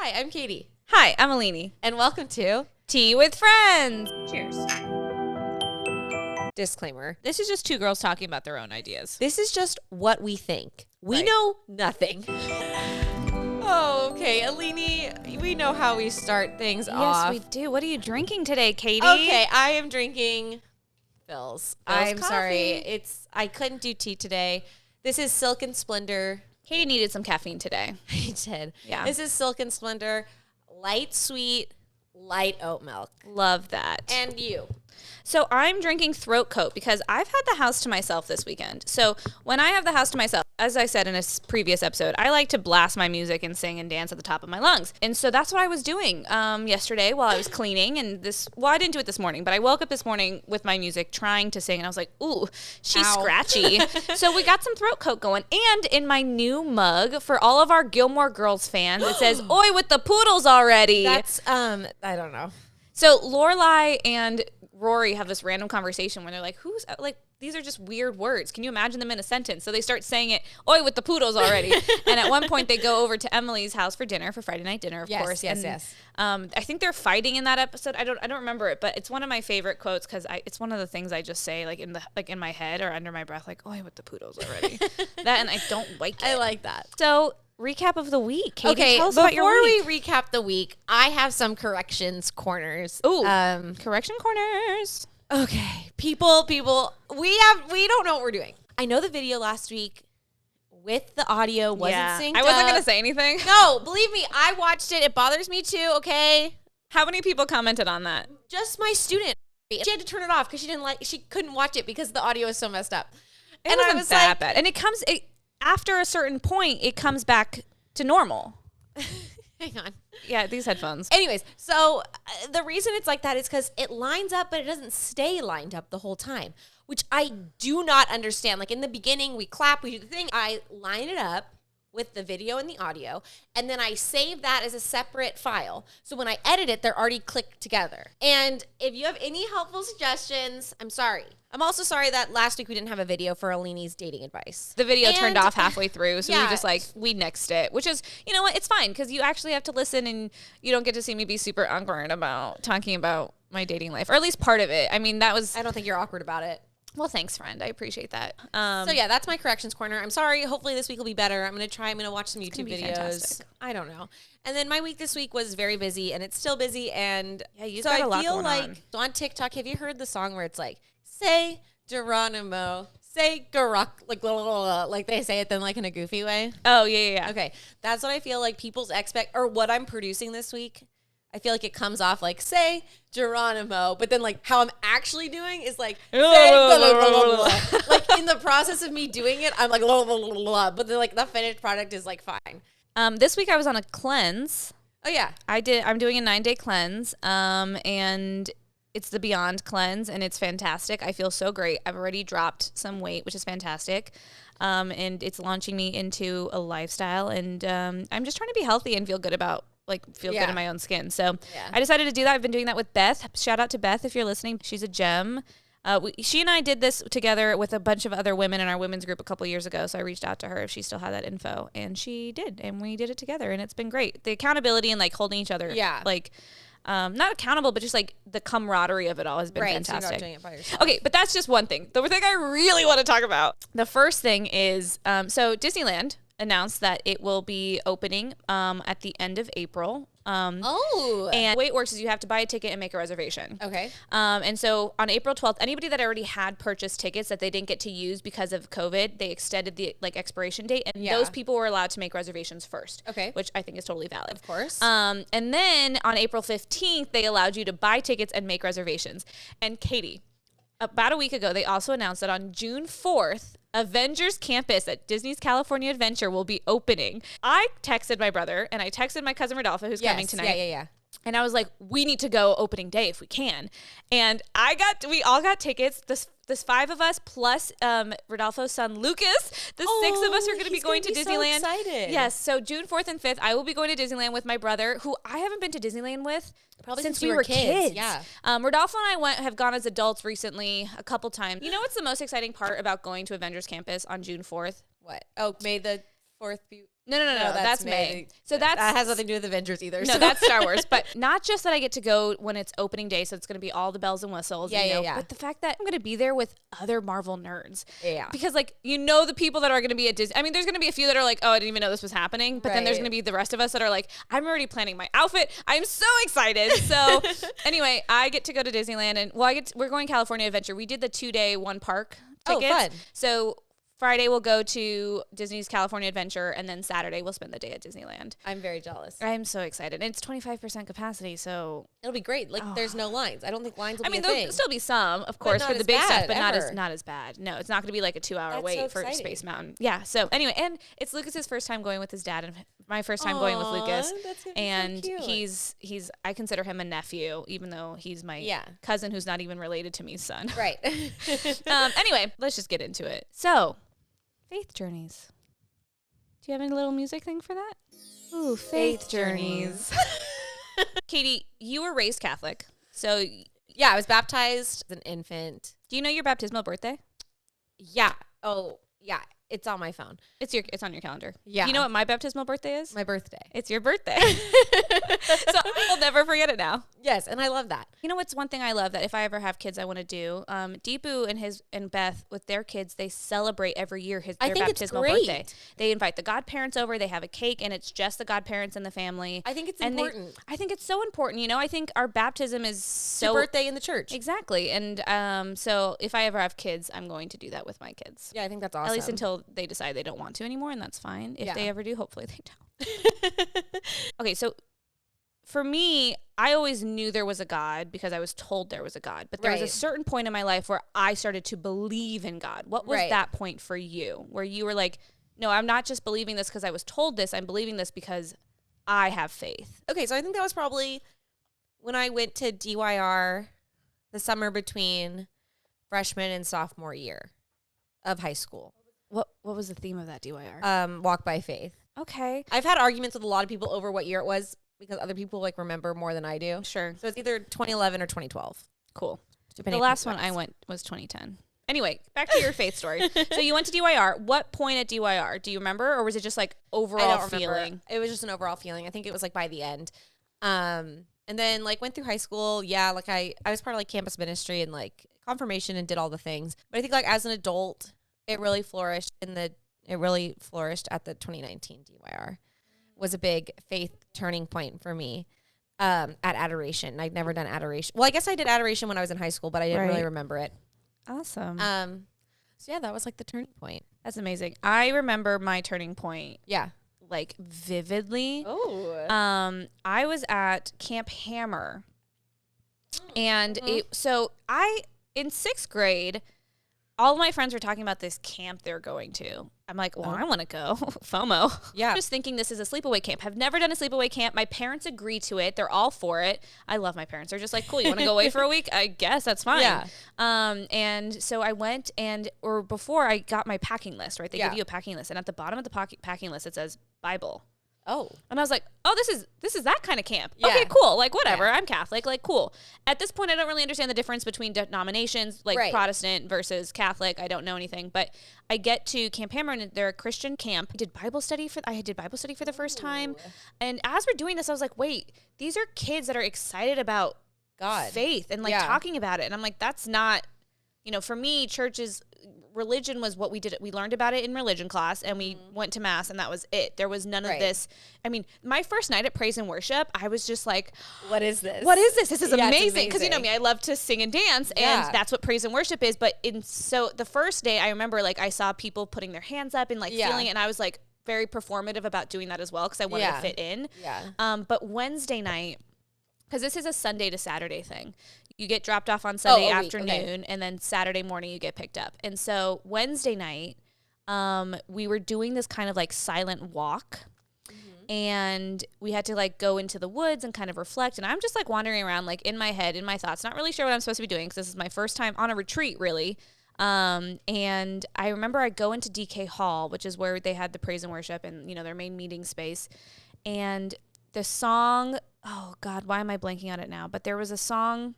Hi, I'm Katie. Hi, I'm Alini. And welcome to Tea with Friends. Cheers. Disclaimer. This is just two girls talking about their own ideas. This is just what we think. We Right. know nothing. Oh, okay. Alini, we know how we start things off. Yes, we do. What are you drinking today, Katie? Okay, I am drinking Phil's. I'm coffee. sorry. I couldn't do tea today. This is Silk and Splendor. Katie needed some caffeine today. I did. Yeah. This is Silk and Splendor, light sweet, light oat milk. Love that. And you? So I'm drinking Throat Coat because I've had the house to myself this weekend. So when I have the house to myself, as I said in a previous episode, I like to blast my music and sing and dance at the top of my lungs. And so that's what I was doing yesterday while I was cleaning. And I didn't do it this morning, but I woke up this morning with my music trying to sing. And I was like, ooh, she's Ow. scratchy. So we got some Throat Coat going. And in my new mug, for all of our Gilmore Girls fans, it says, "Oi with the poodles already." That's, I don't know. So Lorelai and Rory have this random conversation where they're like, these are just weird words. Can you imagine them in a sentence? So they start saying it, "Oi with the poodles already." And at one point they go over to Emily's house for dinner, for Friday night dinner, of course. Yes. I think they're fighting in that episode. I don't remember it, but it's one of my favorite quotes because it's one of the things I just say like in my head or under my breath, like, "Oi with the poodles already." That, and I don't like it. I like that. So recap of the week. Katie, Okay, tell us about your week. before we recap the week, I have some corrections corners. Ooh, correction corners. Okay, people, we don't know what we're doing. I know the video last week with the audio wasn't synced I wasn't up. gonna say anything. No, believe me, I watched it. It bothers me too. Okay, How many people commented on that? just my student. She had to turn it off because she couldn't watch it because the audio is so messed up. It And wasn't I was that like, bad. And after a certain point, it comes back to normal. hang on. Yeah, these headphones. Anyways, so the reason it's like that is because it lines up, but it doesn't stay lined up the whole time, which I do not understand. Like in the beginning, we clap, we do the thing. I line it up with the video and the audio, and then I save that as a separate file. So when I edit it, they're already clicked together. And if you have any helpful suggestions, I'm sorry. I'm also sorry that last week we didn't have a video for Alini's dating advice. The video turned And- off halfway through, so Yeah. we nixed it, which is, you know what, it's fine, because you actually have to listen, and you don't get to see me be super awkward about talking about my dating life, or at least part of it. I mean, that was, I don't think you're awkward about it. well, thanks, friend. I appreciate that. So yeah, that's my corrections corner. I'm sorry. Hopefully this week will be better. I'm going to watch some YouTube gonna be videos. fantastic. I don't know. And then my week this week was very busy, and it's still busy. And Yeah, you've so got I a lot feel going like on TikTok, have you heard the song where it's like, say Geronimo, say Garak, like blah, blah, blah, blah, like they say it then like in a goofy way? Oh, yeah. Okay, that's what I feel like people's or what I'm producing this week. I feel like it comes off like, say Geronimo, but then like how I'm actually doing is like, say blah, blah, blah, blah, blah. Like in the process of me doing it, I'm like, blah, blah, blah, blah, blah, but then like the finished product is like fine. This week I was on a cleanse. Oh yeah. I'm doing a 9-day cleanse, and it's the Beyond cleanse, and it's fantastic. I feel so great. I've already dropped some weight, which is fantastic. And it's launching me into a lifestyle, and I'm just trying to be healthy and feel good good in my own skin. So Yeah. I decided to do that. I've been doing that with Beth. Shout out to Beth if you're listening. She's a gem. She and I did this together with a bunch of other women in our women's group a couple years ago. So I reached out to her if she still had that info, and she did, and we did it together, and it's been great. The accountability and like holding each other, not accountable, but just like the camaraderie of it all has been fantastic. So you're not doing it by yourself. Okay, but that's just one thing. The thing I really want to talk about. The first thing is, so Disneyland announced that it will be opening at the end of April. And the way it works is you have to buy a ticket and make a reservation. Okay. And so on April 12th, anybody that already had purchased tickets that they didn't get to use because of COVID, they extended the expiration date, and those people were allowed to make reservations first. Okay. Which I think is totally valid. Of course. And then on April 15th, they allowed you to buy tickets and make reservations. And Katie, about a week ago, they also announced that on June 4th, Avengers Campus at Disney's California Adventure will be opening. I texted my brother, and I texted my cousin Rodolfo, who's coming tonight. Yeah. And I was like, we need to go opening day if we can. And we all got tickets. This 5 of us plus Rodolfo's son Lucas. The 6 of us are going to be going to Disneyland. So excited. Yes. So June 4th and 5th, I will be going to Disneyland with my brother, who I haven't been to Disneyland with Probably since we we were kids. kids. Yeah. Rodolfo and I have gone as adults recently a couple times. You know what's the most exciting part about going to Avengers Campus on June 4th? What? Oh, May the 4th be No, that's May. So that has nothing to do with Avengers either. No, so. that's Star Wars. But not just that I get to go when it's opening day, so it's going to be all the bells and whistles. Yeah. But the fact that I'm going to be there with other Marvel nerds. Yeah. Because, like, the people that are going to be at Disney. I mean, there's going to be a few that are like, oh, I didn't even know this was happening. But then there's going to be the rest of us that are like, I'm already planning my outfit. I'm so excited. So anyway, I get to go to Disneyland. And, we're going California Adventure. We did the 2-day one park tickets. Oh, fun. So Friday we'll go to Disney's California Adventure, and then Saturday we'll spend the day at Disneyland. I'm very jealous. I'm so excited. And it's 25% capacity, so it'll be great. Like there's no lines. I don't think lines will be a there'll thing. still be some, of course, for the big stuff, but not as bad. No, it's not going to be like a 2-hour wait for Space Mountain. Yeah. So anyway, and it's Lucas's first time going with his dad, and my first time going with Lucas. That's and so cute. he's I consider him a nephew, even though he's my cousin who's not even related to me's son. Right. Anyway, let's just get into it. So, faith journeys. Do you have any little music thing for that? Ooh, faith journeys. Katie, you were raised Catholic. So, yeah, I was baptized as an infant. Do you know your baptismal birthday? Yeah. Oh, yeah. It's on my phone. It's on your calendar. Yeah. Do you know what my baptismal birthday is? My birthday. It's your birthday. So I'll never forget it now. Yes, and I love that. You know what's one thing I love that if I ever have kids I want to do? Deepu and Beth with their kids, they celebrate every year their baptismal birthday. They invite the godparents over, they have a cake, and it's just the godparents and the family. I think it's important. I think it's so important. I think our baptism is so your birthday in the church. Exactly. And so if I ever have kids, I'm going to do that with my kids. Yeah, I think that's awesome. At least until they decide they don't want to anymore, and that's fine. If they ever do, hopefully they don't. Okay, so for me, I always knew there was a God because I was told there was a God. But there was a certain point in my life where I started to believe in God. What was that point for you? Where you were like, no, I'm not just believing this because I was told this. I'm believing this because I have faith. Okay, so I think that was probably when I went to DYR the summer between freshman and sophomore year of high school. What was the theme of that DYR? Walk by faith. Okay. I've had arguments with a lot of people over what year it was because other people remember more than I do. Sure. So it's either 2011 or 2012. Cool. The last one I went was 2010. Anyway, back to your faith story. So you went to DYR. What point at DYR? Do you remember? Or was it just like overall feeling? It was just an overall feeling. I think it was by the end. And then went through high school. Yeah. I was part of campus ministry and confirmation and did all the things. But I think as an adult, it really flourished at the 2019 DYR. Was a big faith turning point for me at adoration. I'd never done adoration. Well, I guess I did adoration when I was in high school, but I didn't really remember it. Awesome. So yeah, that was the turning point. That's amazing. I remember my turning point. Yeah. Vividly. Oh. I was at Camp Hammer. And in 6th grade, all of my friends were talking about this camp they're going to. I'm like, well, I want to go. FOMO. Yeah. I'm just thinking this is a sleepaway camp. I've never done a sleepaway camp. My parents agree to it. They're all for it. I love my parents. They're just like, cool, you want to go away for a week? I guess that's fine. Yeah. And so I went or before I got my packing list, right? They give you a packing list. And at the bottom of the packing list, it says Bible. Oh. And I was like, oh, this is that kind of camp. Yeah. Okay, cool. Whatever. Yeah. I'm Catholic. Cool. At this point, I don't really understand the difference between denominations, Protestant versus Catholic. I don't know anything. But I get to Camp Hammer, and they're a Christian camp. I did Bible study for the first time. And as we're doing this, I was like, wait, these are kids that are excited about God, faith, and talking about it. And I'm like, that's not, for me, religion was what we did. We learned about it in religion class, and we went to mass, and that was it. There was none of this. I mean, my first night at praise and worship, I was just like, what is this? This is amazing. Because you know me, I love to sing and dance, and that's what praise and worship is. But so the first day, I remember I saw people putting their hands up and feeling it, and I was very performative about doing that as well because I wanted to fit in. Yeah. But Wednesday night, because this is a Sunday to Saturday thing. You get dropped off on Sunday afternoon, and then Saturday morning you get picked up. And so Wednesday night, we were doing this kind of silent walk, and we had to go into the woods and kind of reflect. And I'm just wandering around in my head, in my thoughts, not really sure what I'm supposed to be doing because this is my first time on a retreat, really. And I remember I go into DK Hall, which is where they had the praise and worship and their main meeting space, and the song. Oh God, why am I blanking on it now? But there was a song.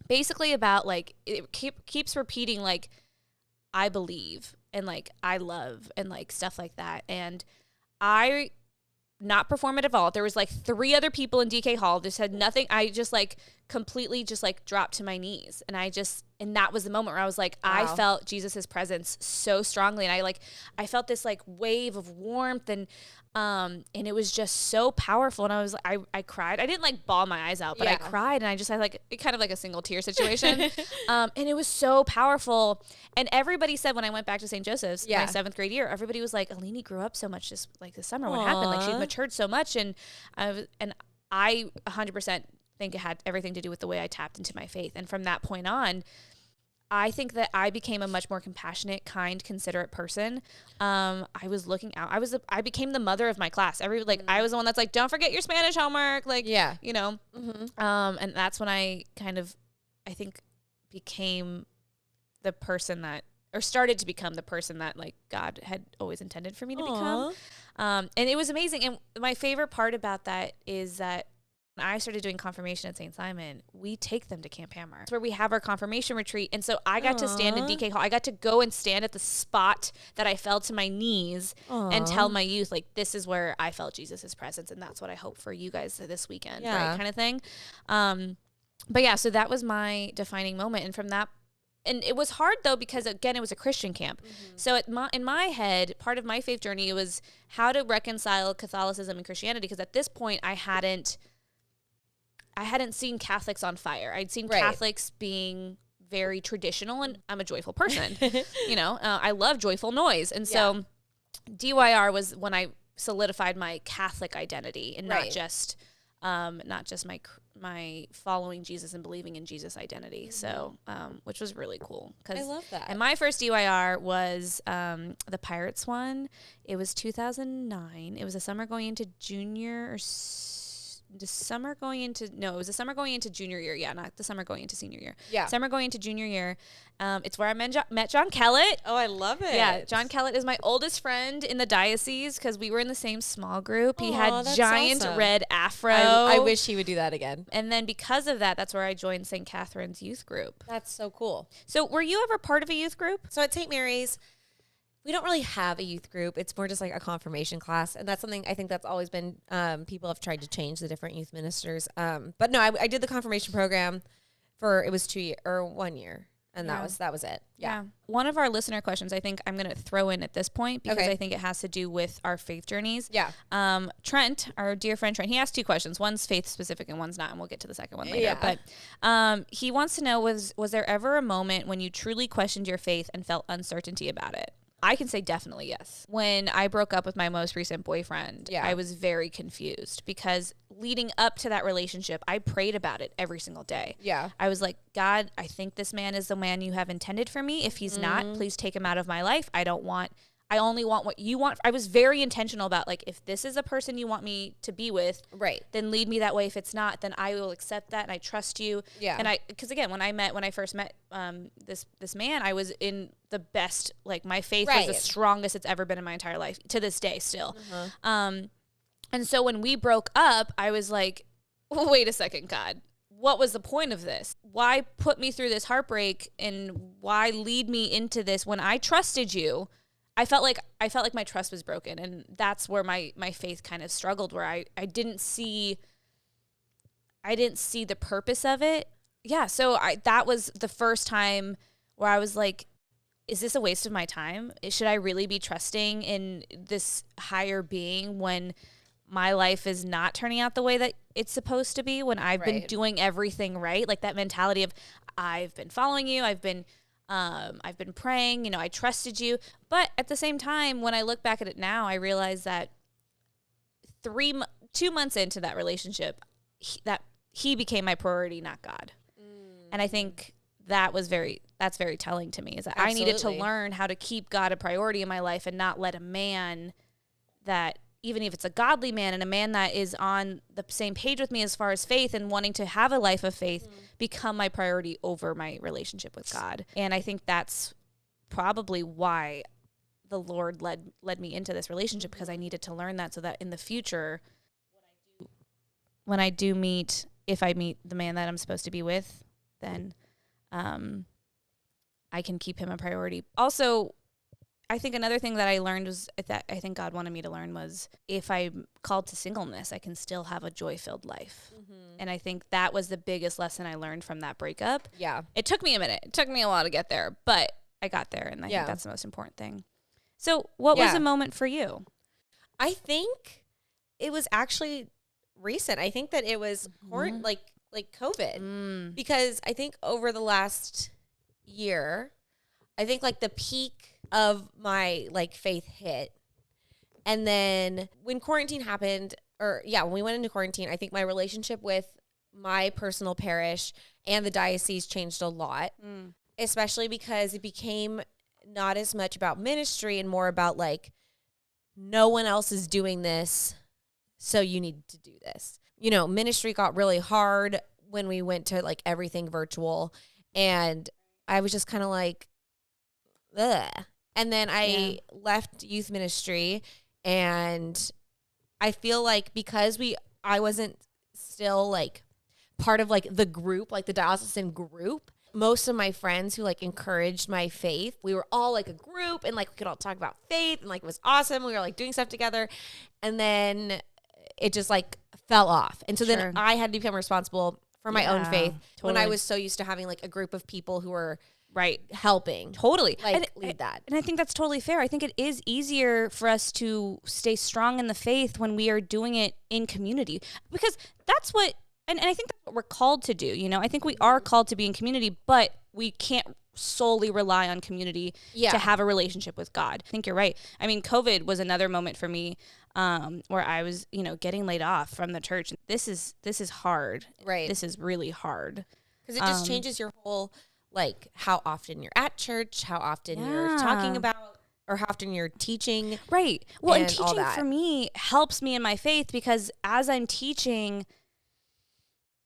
Basically about it keeps repeating I believe and I love and stuff like that. And I not perform at all. There was like 3 other people in DK Hall. Just had nothing. I just like completely just like dropped to my knees. And that was the moment where I was like, I felt Jesus's presence so strongly. And I felt this like wave of warmth and it was just so powerful. And I cried. I didn't like bawl my eyes out, but I cried, and I just had like kind of like a single tear situation. And it was so powerful. And everybody said when I went back to St. Joseph's my 7th grade year, everybody was like, Alini grew up so much this summer. What happened? Like she's matured so much. And I 100% think it had everything to do with the way I tapped into my faith. And from that point on, I think that I became a much more compassionate, kind, considerate person. I was looking out. I became the mother of my class. I was the one that's like, don't forget your Spanish homework. Like, you know. And that's when I think became the person that, or started to become the person that like God had always intended for me to become. And it was amazing. And my favorite part about that is that when I started doing confirmation at St. Simon, we take them to Camp Hammer. It's where we have our confirmation retreat. And so I got to stand in DK Hall. I got to go and stand at the spot that I fell to my knees and tell my youth, like, this is where I felt Jesus's presence. And that's what I hope for you guys this weekend, right? Kind of thing. But yeah, so that was my defining moment. And from that, and it was hard though, because again, it was a Christian camp. So in my head, part of my faith journey was how to reconcile Catholicism and Christianity. Because at this point I hadn't seen Catholics on fire. I'd seen Catholics being very traditional, and I'm a joyful person. You know, I love joyful noise. And so DYR was when I solidified my Catholic identity, and not just my following Jesus and believing in Jesus identity. So, which was really cool. I love that. And my first DYR was the Pirates one. It was 2009. It was a summer going into junior or the summer going into junior year. Yeah, not the summer going into senior year. Yeah. Summer going into junior year. It's where I met John Kellett. Oh, I love it. Yeah, John Kellett is my oldest friend in the diocese because we were in the same small group. He had giant red afro. I wish he would do that again. And then because of that, that's where I joined St. Catherine's youth group. That's so cool. So were you ever part of a youth group? So at St. Mary's, we don't really have a youth group. It's more just like a confirmation class. And that's something I think that's always been, people have tried to change the different youth ministers. But no, I did the confirmation program it was 1 year. And that was it. Yeah. One of our listener questions I think I'm going to throw in at this point because I think it has to do with our faith journeys. Yeah. Trent, our dear friend Trent, he asked 2 questions. One's faith specific and one's not. And we'll get to the second one later. Yeah. But he wants to know, was there ever a moment when you truly questioned your faith and felt uncertainty about it? I can say definitely yes. When I broke up with my most recent boyfriend, I was very confused because leading up to that relationship, I prayed about it every single day. Yeah. I was like, God, I think this man is the man you have intended for me. If he's not, please take him out of my life. I only want what you want. I was very intentional about like, if this is a person you want me to be with, then lead me that way. If it's not, then I will accept that and I trust you. Yeah. And because again, when I first met this man, I was in the best, like my faith was the strongest it's ever been in my entire life to this day still. And so when we broke up, I was like, wait a second, God. What was the point of this? Why put me through this heartbreak and why lead me into this when I trusted you? I felt like my trust was broken, and that's where my faith kind of struggled, where I didn't see the purpose of it. Yeah, so that was the first time where I was like, is this a waste of my time? Should I really be trusting in this higher being when my life is not turning out the way that it's supposed to be, when I've been doing everything right? Like that mentality of, I've been following you, I've been praying, I trusted you. But at the same time, when I look back at it now, I realize that 2 months into that relationship, he became my priority, not God. And I think that's very telling to me, is that I needed to learn how to keep God a priority in my life and not let a man that, even if it's a godly man and a man that is on the same page with me as far as faith and wanting to have a life of faith, become my priority over my relationship with God. And I think that's probably why the Lord led me into this relationship, because I needed to learn that so that in the future, when I do meet, if I meet the man that I'm supposed to be with, then I can keep him a priority. Also, I think another thing that I learned was that I think God wanted me to learn was if I'm called to singleness, I can still have a joy-filled life. And I think that was the biggest lesson I learned from that breakup. Yeah. It took me a minute. It took me a while to get there, but I got there, and I think that's the most important thing. So what was a moment for you? I think it was actually recent. I think that it was like COVID, because I think over the last year, I think like the peak of my like faith hit. And then when quarantine happened, when we went into quarantine, I think my relationship with my personal parish and the diocese changed a lot, especially because it became not as much about ministry and more about like, no one else is doing this, so you need to do this. You know, ministry got really hard when we went to like everything virtual, and I was just kind of like, ugh. And then I left youth ministry, and I feel like because I wasn't still like part of like the group, like the diocesan group, most of my friends who like encouraged my faith, we were all like a group, and like we could all talk about faith, and like it was awesome. We were like doing stuff together, and then it just like fell off. And so then I had to become responsible for my own faith when I was so used to having like a group of people who were helping. Totally. Like lead that. And I think that's totally fair. I think it is easier for us to stay strong in the faith when we are doing it in community, because that's what, and I think that's what we're called to do. You know, I think we are called to be in community, but we can't solely rely on community to have a relationship with God. I think you're right. I mean, COVID was another moment for me where I was, you know, getting laid off from the church. This is hard. Right. This is really hard. Because it just changes your whole, like, how often you're at church, how often you're talking about, or how often you're teaching. Right. Well, and all teaching that. for me helps me in my faith, because as I'm teaching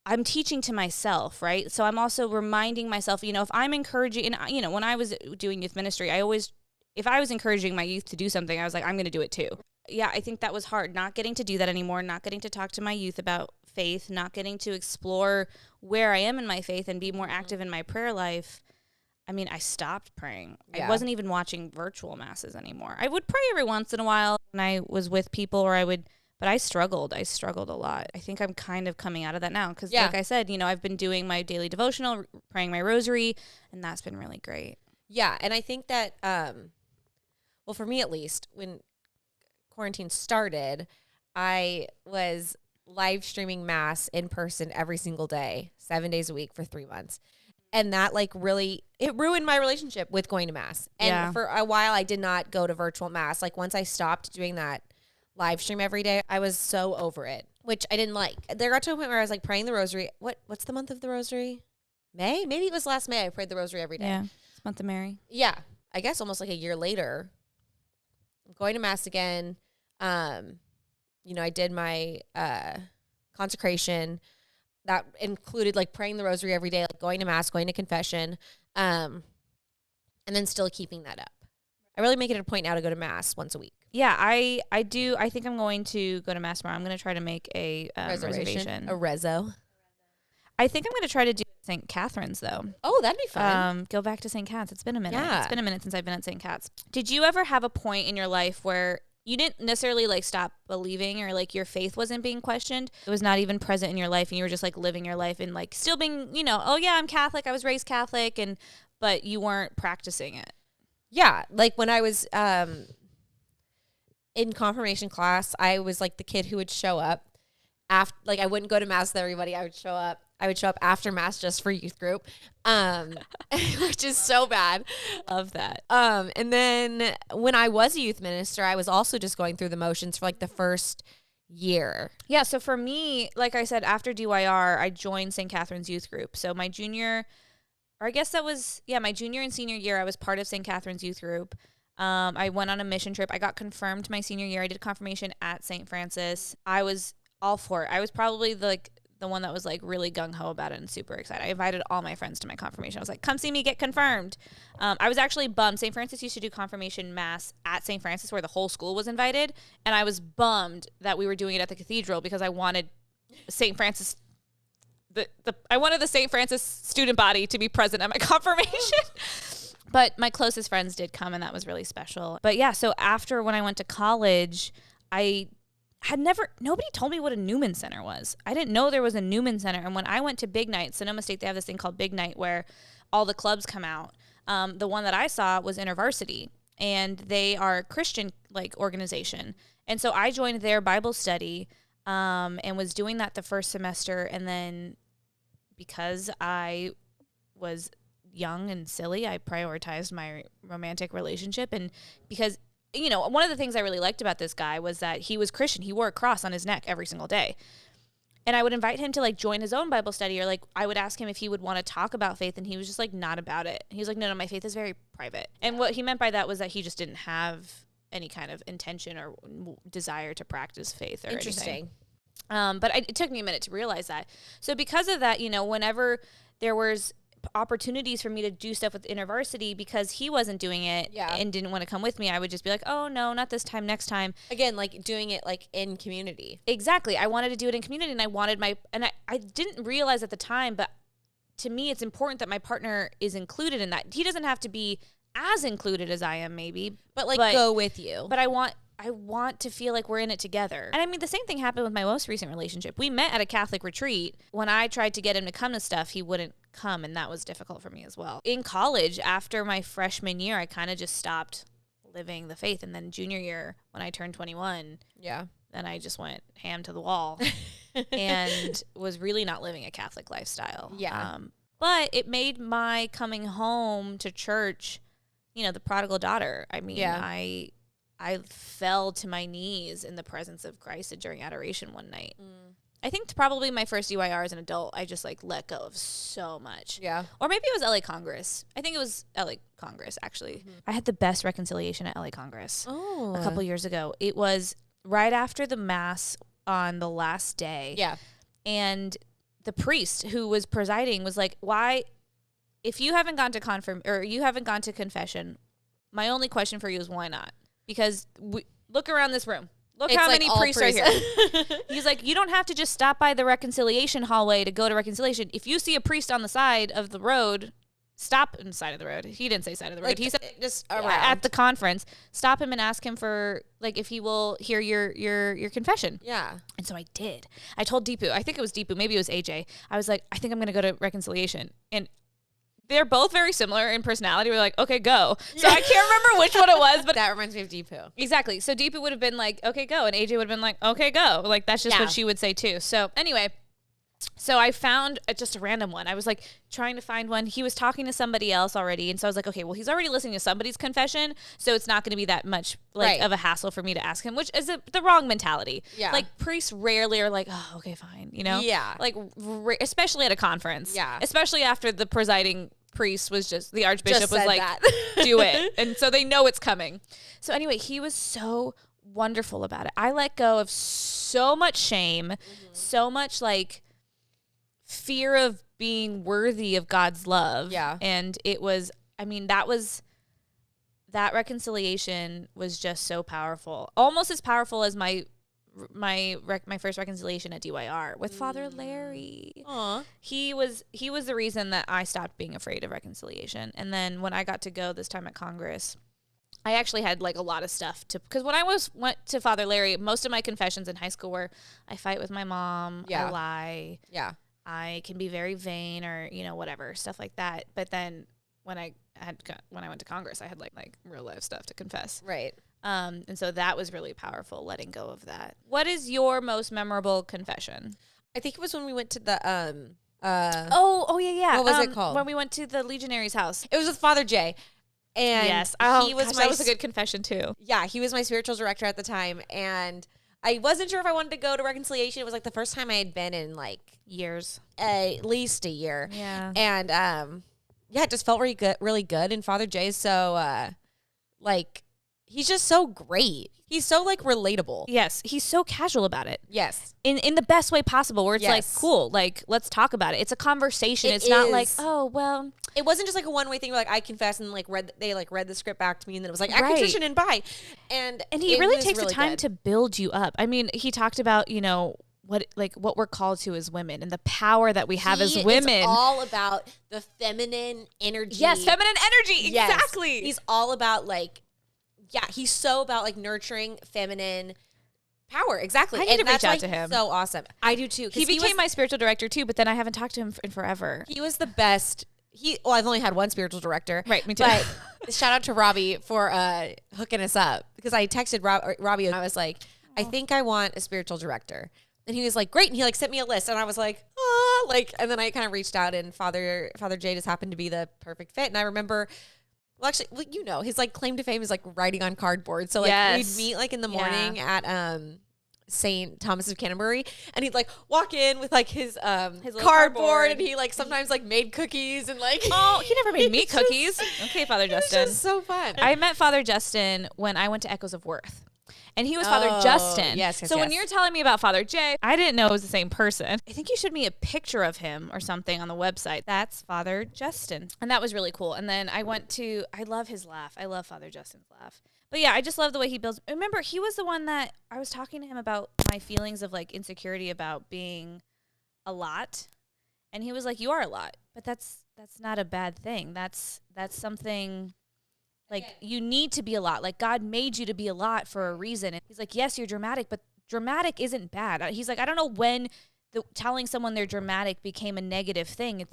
to myself, right? So I'm also reminding myself, you know, if I'm encouraging, and, you know, when I was doing youth ministry, if I was encouraging my youth to do something, I was like, I'm going to do it too. Yeah, I think that was hard, not getting to do that anymore, not getting to talk to my youth about faith, not getting to explore where I am in my faith and be more active in my prayer life. I mean, I stopped praying. I wasn't even watching virtual masses anymore. I would pray every once in a while when I was with people, but I struggled. I struggled a lot. I think I'm kind of coming out of that now because, like I said, you know, I've been doing my daily devotional, praying my rosary, and that's been really great. Yeah, and I think that, well, for me at least, when quarantine started, I was live streaming Mass in person every single day, 7 days a week for 3 months. And that like really, it ruined my relationship with going to Mass. And for a while, I did not go to virtual Mass. Like once I stopped doing that live stream every day, I was so over it, which I didn't like. There got to a point where I was like praying the rosary. What's the month of the rosary? May? Maybe it was last May. I prayed the rosary every day. Yeah, it's month of Mary. Yeah. I guess almost like a year later, I'm going to Mass again. You know, I did my consecration. That included like praying the rosary every day, like going to Mass, going to confession, and then still keeping that up. I really make it a point now to go to Mass once a week. Yeah, I do. I think I'm going to go to Mass tomorrow. I'm going to try to make a reservation. A rezo. I think I'm going to try to do St. Catherine's, though. Oh, that'd be fun. Go back to St. Cat's. It's been a minute. Yeah. It's been a minute since I've been at St. Cat's. Did you ever have a point in your life where you didn't necessarily like stop believing, or like your faith wasn't being questioned? It was not even present in your life, and you were just like living your life and like still being, you know, oh yeah, I'm Catholic. I was raised Catholic, but you weren't practicing it. Yeah. Like when I was in confirmation class, I was like the kid who would show up after, like I wouldn't go to Mass with everybody. I would show up after Mass just for youth group, which is so bad. Love that. And then when I was a youth minister, I was also just going through the motions for like the first year. Yeah. So for me, like I said, after DYR, I joined St. Catherine's youth group. So my junior and senior year, I was part of St. Catherine's youth group. I went on a mission trip. I got confirmed my senior year. I did confirmation at St. Francis. I was all for it. I was probably the one that was like really gung-ho about it and super excited. I invited all my friends to my confirmation. I was like, come see me get confirmed. I was actually bummed. St. Francis used to do confirmation Mass at St. Francis where the whole school was invited. And I was bummed that we were doing it at the cathedral because I wanted St. Francis, I wanted the St. Francis student body to be present at my confirmation. But my closest friends did come, and that was really special. But yeah, so after when I went to college, I had nobody told me what a Newman Center was. I didn't know there was a Newman Center. And when I went to Big Night, Sonoma State, they have this thing called Big Night where all the clubs come out. The one that I saw was InterVarsity, and they are a Christian organization. And so I joined their Bible study and was doing that the first semester. And then because I was young and silly, I prioritized my romantic relationship. And because, one of the things I really liked about this guy was that he was Christian. He wore a cross on his neck every single day. And I would invite him to join his own Bible study, or I would ask him if he would want to talk about faith, and he was just not about it. He was like, no, my faith is very private. And what he meant by that was that he just didn't have any kind of intention or desire to practice faith or anything. But it took me a minute to realize that. So because of that, whenever there was opportunities for me to do stuff with InterVarsity, because he wasn't doing it and didn't want to come with me, I would just be like, oh no, not this time, next time. Again, doing it in community. Exactly. I wanted to do it in community, and I wanted I didn't realize at the time, but to me it's important that my partner is included in that. He doesn't have to be as included as I am, maybe, but go with you. But I want to feel like we're in it together. And I mean, the same thing happened with my most recent relationship. We met at a Catholic retreat. When I tried to get him to come to stuff, he wouldn't come, and that was difficult for me as well. In college, after my freshman year, I kind of just stopped living the faith. And then junior year, when I turned 21, then I just went ham to the wall and was really not living a Catholic lifestyle. But it made my coming home to church, the prodigal daughter. I mean, I fell to my knees in the presence of Christ during adoration one night. I think probably my first UIR as an adult, I just let go of so much. Yeah. Or maybe it was LA Congress. I think it was LA Congress, actually. I had the best reconciliation at LA Congress a couple years ago. It was right after the Mass on the last day. Yeah. And the priest who was presiding was like, why, if you haven't gone to you haven't gone to confession, my only question for you is why not? Because look around this room. Look how many priests are here. He's like, you don't have to just stop by the reconciliation hallway to go to reconciliation. If you see a priest on the side of the road, stop on the side of the road. He didn't say side of the road. He said just around. At the conference, stop him and ask him for if he will hear your confession. Yeah. And so I did. I told Deepu, I think it was Deepu, maybe it was AJ. I was like, I think I'm going to go to reconciliation. And they're both very similar in personality. We're like, okay, go. So I can't remember which one it was, but that reminds me of Deepu. Exactly. So Deepu would have been like, okay, go. And AJ would have been like, okay, go. That's just what she would say too. So anyway, so I found just a random one. I was trying to find one. He was talking to somebody else already. And so I was like, okay, well, he's already listening to somebody's confession. So it's not going to be that much of a hassle for me to ask him, which is the wrong mentality. Yeah. Priests rarely are oh, okay, fine. Yeah. Especially at a conference. Yeah. Especially after the presiding priest was the archbishop was like, that. do it. And so they know it's coming. So anyway, he was so wonderful about it. I let go of so much shame, so much fear of being worthy of God's love. Yeah. And it was, that reconciliation was just so powerful. Almost as powerful as my first reconciliation at DYR with Father Larry. Aww. He was the reason that I stopped being afraid of reconciliation. And then when I got to go this time at Congress, I actually had a lot of stuff because when I went to Father Larry, most of my confessions in high school were I fight with my mom, I lie, I can be very vain, or whatever stuff like that. But then when I went to Congress, I had real life stuff to confess. Right. And so that was really powerful, letting go of that. What is your most memorable confession? I think it was when we went to the yeah. What was it called? When we went to the Legionary's house. It was with Father Jay. And yes. He was that was a good confession too. Yeah, he was my spiritual director at the time, and I wasn't sure if I wanted to go to reconciliation. It was the first time I had been in years, at least a year. Yeah. And it just felt really good. And Father Jay's so he's just so great. He's so relatable. Yes, he's so casual about it. Yes. In the best way possible, where it's cool, let's talk about it. It's a conversation. It's not oh, well. It wasn't just a one-way thing where I confess and read the script back to me, and then it was contrition and bye. And he really takes the time to build you up. I mean, he talked about, what we're called to as women and the power that we have as He women. is all about the feminine energy. Yes, feminine energy. Yes. Exactly. He's all about like, he's so about like nurturing feminine power. Exactly. I need to reach that's out why to him. he's so awesome. I do too. 'Cause He became was, my spiritual director too, but then I haven't talked to him in forever. He was the best. I've only had one spiritual director. Right, me too. But shout out to Robbie for hooking us up, because I texted Robbie and I was like, I think I want a spiritual director. And he was like, great. And he like sent me a list, and I was like, and then I kind of reached out, and Father Jay just happened to be the perfect fit. And I remember, well, actually, his like claim to fame is like writing on cardboard. So like we'd meet like in the morning at St. Thomas of Canterbury, and he'd like walk in with like his cardboard, and he like sometimes like made cookies and like he never made me cookies. Okay, Father Justin. It's just so fun. I met Father Justin when I went to Echoes of Worth. And he was Father Justin. Yes, so when you're telling me about Father Jay, I didn't know it was the same person. I think you showed me a picture of him or something on the website. That's Father Justin. And that was really cool. And then I love his laugh. I love Father Justin's laugh. But yeah, I just love the way he builds. Remember, he was the one that I was talking to him about my feelings of like insecurity about being a lot. And he was like, you are a lot. But that's not a bad thing. That's something... Like, you need to be a lot. Like, God made you to be a lot for a reason. And he's like, yes, you're dramatic, but dramatic isn't bad. He's like, I don't know when telling someone they're dramatic became a negative thing.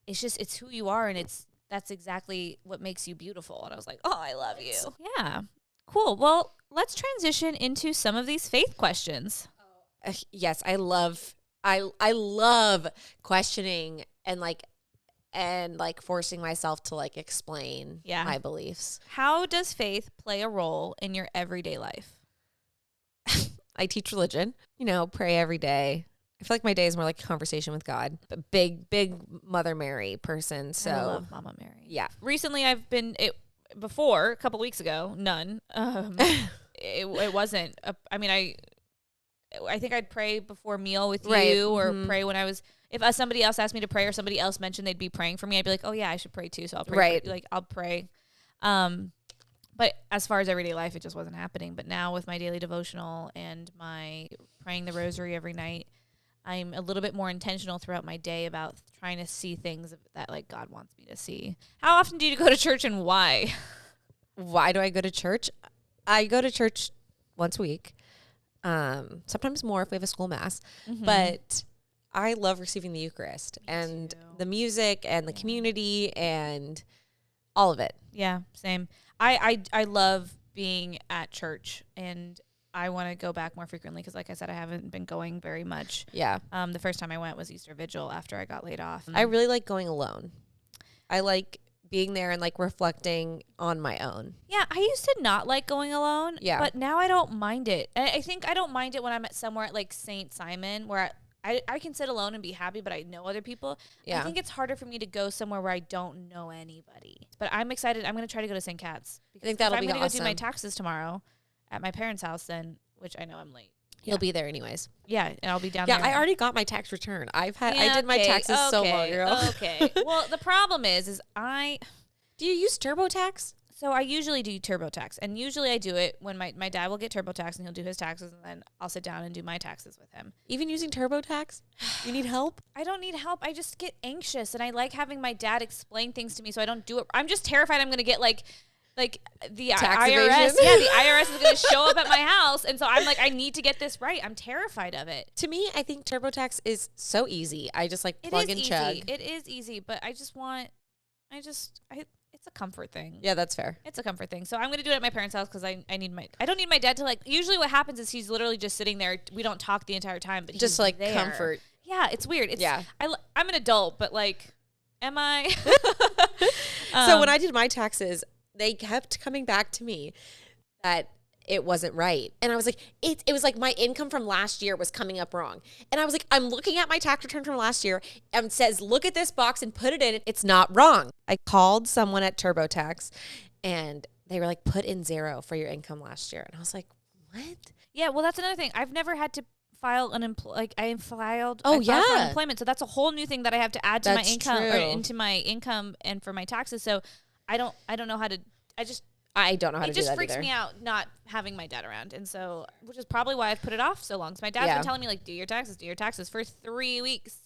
It's who you are, and that's exactly what makes you beautiful. And I was like, oh, I love you. Yeah. Cool. Well, let's transition into some of these faith questions. Yes, I love questioning and forcing myself to like explain my beliefs. How does faith play a role in your everyday life? I teach religion, pray every day. I feel like my day is more like a conversation with God. A big Mother Mary person. So I love Mama Mary. Yeah. Recently I've been before a couple weeks ago, none. It wasn't. I think I'd pray before meal with you, or pray when I was. If somebody else asked me to pray, or somebody else mentioned they'd be praying for me, I'd be like, oh yeah, I should pray too. So I'll pray. Right. I'll pray. But as far as everyday life, it just wasn't happening. But now with my daily devotional and my praying the rosary every night, I'm a little bit more intentional throughout my day about trying to see things that like God wants me to see. How often do you go to church, and why? Why do I go to church? I go to church once a week. Sometimes more if we have a school mass, but I love receiving the Eucharist and the music and the community and all of it. Yeah, same. I love being at church, and I want to go back more frequently because, like I said, I haven't been going very much. Yeah. The first time I went was Easter Vigil after I got laid off. I really like going alone. I like being there and like reflecting on my own. Yeah, I used to not like going alone. Yeah. But now I don't mind it. And I think I don't mind it when I'm at somewhere at like St. Simon where I can sit alone and be happy, but I know other people. Yeah. I think it's harder for me to go somewhere where I don't know anybody. But I'm excited. I'm going to try to go to St. Cat's. I think that'll if be I'm going to awesome. go do my taxes tomorrow at my parents' house, then, which I know I'm late. You'll be there anyways. Yeah, and I'll be down Yeah, there. I already got my tax return. I did my taxes so long ago. Okay. Well, the problem is Do you use TurboTax? So I usually do TurboTax, and usually I do it when my dad will get TurboTax and he'll do his taxes, and then I'll sit down and do my taxes with him. Even using TurboTax? You need help? I don't need help. I just get anxious, and I like having my dad explain things to me so I don't do it. I'm just terrified I'm going to get like the Tax IRS. evasion? Yeah, the IRS is going to show up at my house, and so I'm like, I need to get this right. I'm terrified of it. To me, I think TurboTax is so easy. I just like plug and chug. It is easy, but it's a comfort thing. Yeah, that's fair. It's a comfort thing. So I'm going to do it at my parents' house because I don't need my dad to like, usually what happens is he's literally just sitting there. We don't talk the entire time, but just he's like there. comfort. Yeah, it's weird. Yeah. I'm an adult, but like, am I? So when I did my taxes, they kept coming back to me that it wasn't right. And I was like, it was like my income from last year was coming up wrong. And I was like, I'm looking at my tax return from last year and it says, look at this box and put it in. It's not wrong. I called someone at TurboTax and they were like, put in 0 for your income last year. And I was like, what? Yeah, well, that's another thing. I've never had to file I filed for unemployment. So that's a whole new thing that I have to add to That's my income true. or into my income and for my taxes. So I don't know how to, I don't know how to It do just that freaks either. me out not having my dad around. And so, which is probably why I've put it off so long. So my dad's Yeah. been telling me, like, do your taxes for 3 weeks.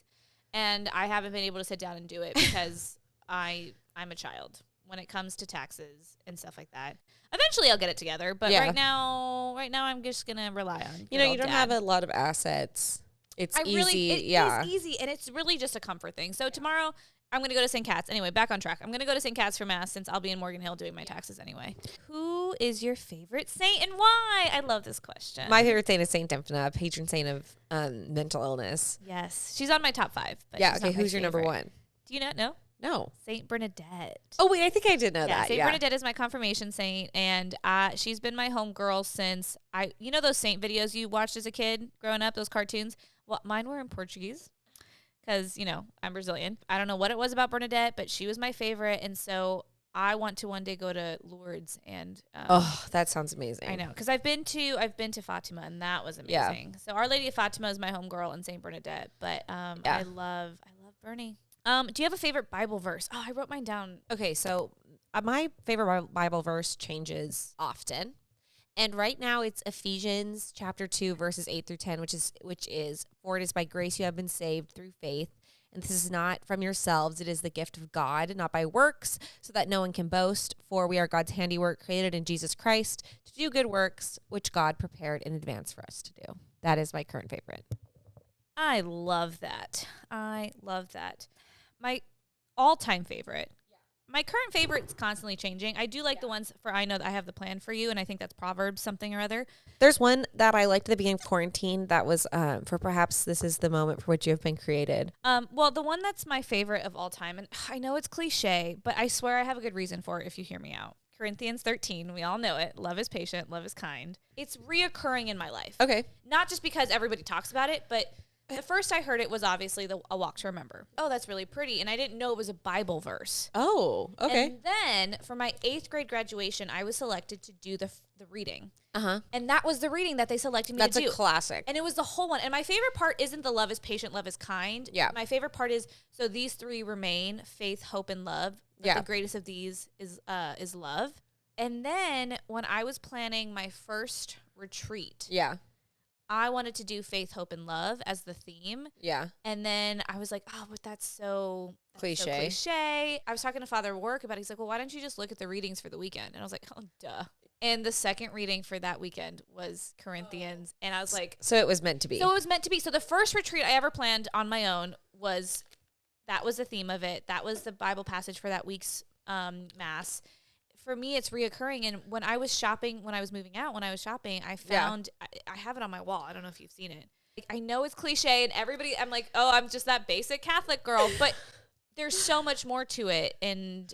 And I haven't been able to sit down and do it because I'm a child when it comes to taxes and stuff like that. Eventually I'll get it together. But Yeah. right now I'm just going to rely on You know, you don't have a lot of assets. It's easy. It is easy, and it's really just a comfort thing. So tomorrow, I'm going to go to St. Cat's. Anyway, back on track. I'm going to go to St. Cat's for Mass since I'll be in Morgan Hill doing my taxes anyway. Who is your favorite saint and why? I love this question. My favorite saint is Saint Dymphna, patron saint of mental illness. Yes. She's on my top 5. But Yeah, she's okay, not my who's your number favorite. 1? Do you not know? No. Saint Bernadette. Oh, wait, I think I did know Yeah, that. Saint Bernadette is my confirmation saint, and she's been my homegirl since you know those saint videos you watched as a kid growing up, those cartoons? Well, mine were in Portuguese because, you know, I'm Brazilian. I don't know what it was about Bernadette, but she was my favorite, and so I want to one day go to Lourdes and Oh, that sounds amazing. I know, because I've been to Fatima, and that was Yeah. amazing. So Our Lady of Fatima is my homegirl and Saint Bernadette, but I love Bernie. Do you have a favorite Bible verse? Oh, I wrote mine down. Okay, so my favorite Bible verse changes often. And right now it's Ephesians chapter 2 verses 8 through 10, which is for it is by grace you have been saved through faith, and this is not from yourselves, it is the gift of God, not by works, so that no one can boast, for we are God's handiwork created in Jesus Christ to do good works which God prepared in advance for us to do. That is my current favorite. I love that. My all-time favorite. My current favorite's constantly changing. I do like the ones for I know that I have the plan for you, and I think that's Proverbs something or other. There's one that I liked at the beginning of quarantine that was for perhaps this is the moment for which you have been created. Well, the one that's my favorite of all time, and I know it's cliche, but I swear I have a good reason for it if you hear me out. Corinthians 13, we all know it. Love is patient, love is kind. It's reoccurring in my life. Okay. Not just because everybody talks about it, but the first I heard it was obviously A Walk to Remember. Oh, that's really pretty. And I didn't know it was a Bible verse. Oh, okay. And then for my 8th grade graduation, I was selected to do the reading. Uh-huh. And that was the reading that they selected me That's to do. a classic. And it was the whole one. And my favorite part isn't the love is patient, love is kind. Yeah. My favorite part is, so these 3 remain, faith, hope, and love. But Yeah. the greatest of these is love. And then when I was planning my first retreat, Yeah. I wanted to do faith, hope, and love as the theme. Yeah. And then I was like, oh, but that's so Cliche. I was talking to Father Work about it. He's like, well, why don't you just look at the readings for the weekend? And I was like, oh, duh. And the second reading for that weekend was Corinthians. And I was like, So it was meant to be. so it was meant to be. So the first retreat I ever planned on my own that was the theme of it. That was the Bible passage for that week's Mass. For me, it's reoccurring. And when I was moving out, I found, I have it on my wall. I don't know if you've seen it. Like, I know it's cliche and everybody, I'm like, oh, I'm just that basic Catholic girl. But there's so much more to it. And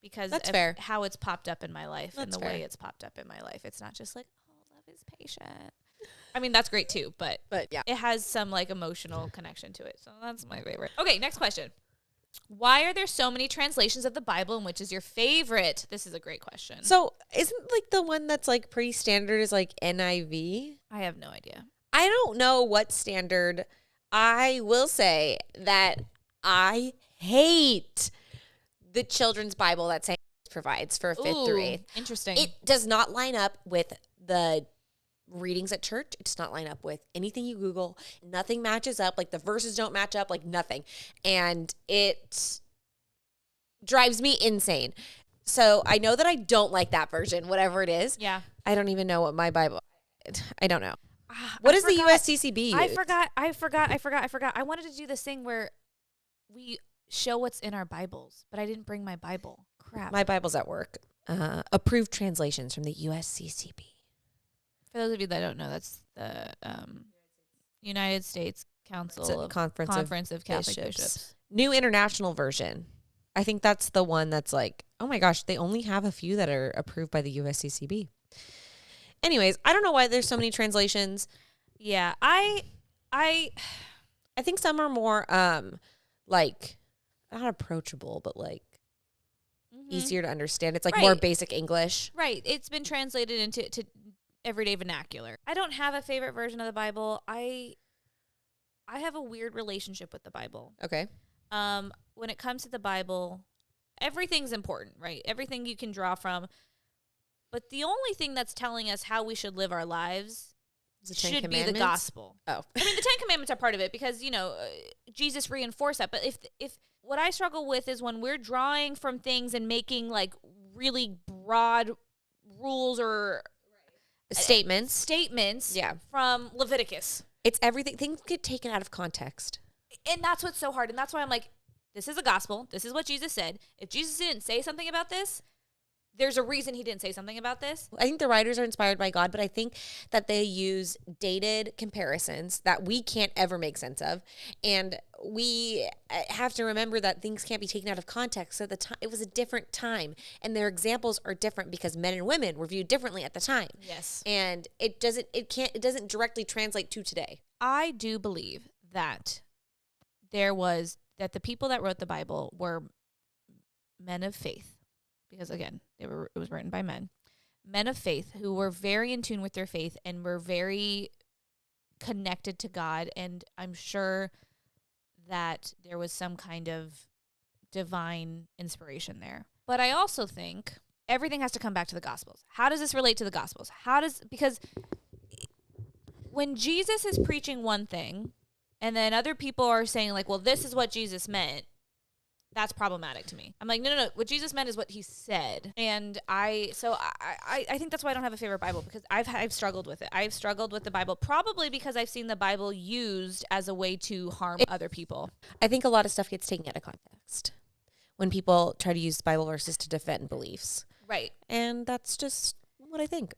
because That's of fair. how it's popped up in my life and That's the fair. way it's popped up in my life. It's not just like, oh, love is patient. I mean, that's great too. But yeah. it has some like emotional connection to it. So that's my favorite. Okay, next question. Why are there so many translations of the Bible, and which is your favorite? This is a great question. So isn't like the one that's like pretty standard is like NIV? I have no idea. I don't know what standard. I will say that I hate the children's Bible that St. provides for 5th through 8th. Interesting. It does not line up with the readings at church. It does not line up with anything you Google. Nothing matches up. Like the verses don't match up, like nothing. And it drives me insane. So I know that I don't like that version, whatever it is. yeah. I don't even know what my Bible, I don't know. What What is the USCCB? I forgot. I wanted to do this thing where we show what's in our Bibles, but I didn't bring my Bible. Crap. My Bible's at work. Approved translations from the USCCB. For those of you that don't know, that's the United States Council It's a of Conference of Catholic Bishops. New International Version. I think that's the one that's like, oh my gosh, they only have a few that are approved by the USCCB. Anyways, I don't know why there's so many translations. Yeah, I I think some are more like not approachable, but like easier to understand. It's like more Right. basic English. Right. It's been translated into everyday vernacular. I don't have a favorite version of the Bible. I have a weird relationship with the Bible. Okay. When it comes to the Bible, everything's important, right? Everything you can draw from. But the only thing that's telling us how we should live our lives The Ten should be the Commandments? gospel. Oh. I mean, the 10 Commandments are part of it because, Jesus reinforced that. But if what I struggle with is when we're drawing from things and making like really broad rules or Statements. yeah, from Leviticus. It's everything. Things get taken out of context. And that's what's so hard. And that's why I'm like, this is a gospel. This is what Jesus said. If Jesus didn't say something about this, there's a reason he didn't say something about this. I think the writers are inspired by God, but I think that they use dated comparisons that we can't ever make sense of. And we have to remember that things can't be taken out of context. So it was a different time, and their examples are different because men and women were viewed differently at the time. Yes. And it doesn't directly translate to today. I do believe that that the people that wrote the Bible were men of faith. Because again, it was written by men of faith who were very in tune with their faith and were very connected to God. And I'm sure that there was some kind of divine inspiration there. But I also think everything has to come back to the Gospels. How does this relate to the Gospels? Because when Jesus is preaching one thing and then other people are saying like, well, this is what Jesus meant, that's problematic to me. I'm like, no. What Jesus meant is what he said. And I think that's why I don't have a favorite Bible, because I've struggled with it. I've struggled with the Bible probably because I've seen the Bible used as a way to harm other people. I think a lot of stuff gets taken out of context when people try to use Bible verses to defend beliefs. Right. And that's just what I think.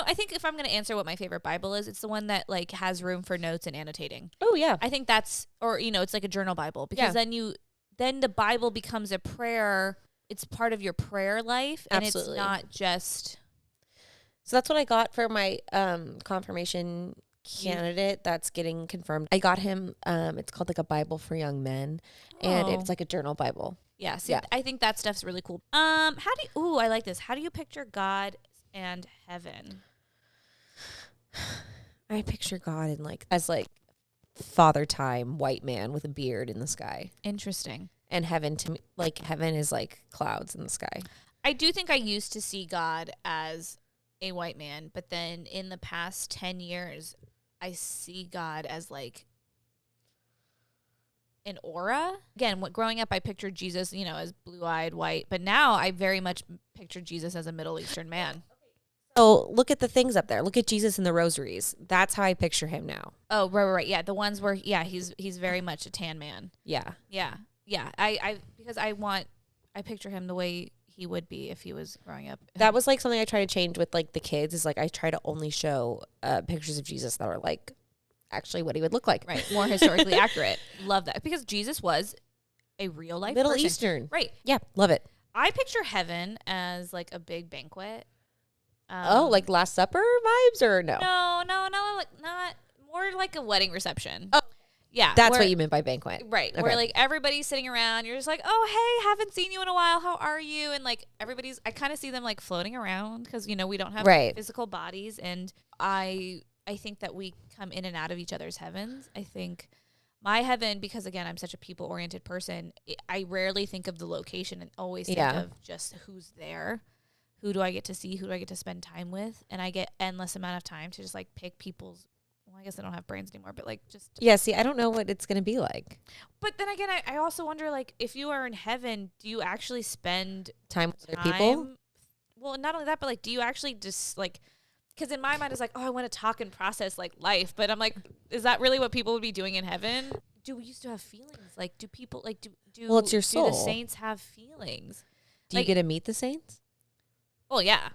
I think if I'm going to answer what my favorite Bible is, it's the one that like has room for notes and annotating. Oh, yeah. I think that's, or, it's like a journal Bible, because then the Bible becomes a prayer. It's part of your prayer life. And Absolutely. It's not just. So that's what I got for my confirmation candidate that's getting confirmed. I got him, it's called like a Bible for Young Men, and it's like a journal Bible. Yeah, see, I think that stuff's really cool. I like this. How do you picture God and heaven? I picture God as Father Time, white man with a beard in the sky. Interesting. And heaven, to me, like heaven is like clouds in the sky. I do think I used to see God as a white man, but then in the past 10 years, I see God as like an aura. Again, growing up, I pictured Jesus, as blue-eyed, white, but now I very much picture Jesus as a Middle Eastern man. So look at the things up there. Look at Jesus in the rosaries. That's how I picture him now. Oh, right. Yeah, the ones where, he's very much a tan man. Yeah. Yeah. Because I picture him the way he would be if he was growing up. That was like something I try to change with like the kids, is like I try to only show pictures of Jesus that are like actually what he would look like. Right. More historically accurate. Love that. Because Jesus was a real life Middle person. Eastern. Right. Yeah. Love it. I picture heaven as like a big banquet. Like Last Supper vibes, or no? No, not more like a wedding reception. Oh, yeah. That's what you meant by banquet. Right. Okay. Where like everybody's sitting around. You're just like, oh, hey, haven't seen you in a while. How are you? And like I kind of see them like floating around because, we don't have physical bodies. And I think that we come in and out of each other's heavens. I think my heaven, because again, I'm such a people-oriented person, I rarely think of the location and always think of just who's there. Who do I get to see? Who do I get to spend time with? And I get endless amount of time to just like pick people's. Well, I guess I don't have brains anymore, but like just. Yeah. See, I don't know what it's gonna be like. But then again, I also wonder, like, if you are in heaven, do you actually spend time with other people? Well, not only that, but like, do you actually just like? Because in my mind, it's like, oh, I want to talk and process like life, but I'm like, is that really what people would be doing in heaven? Do we used to have feelings? Like, do people like do? Well, it's your soul. Do the saints have feelings? Do you get to meet the saints? Well, yeah.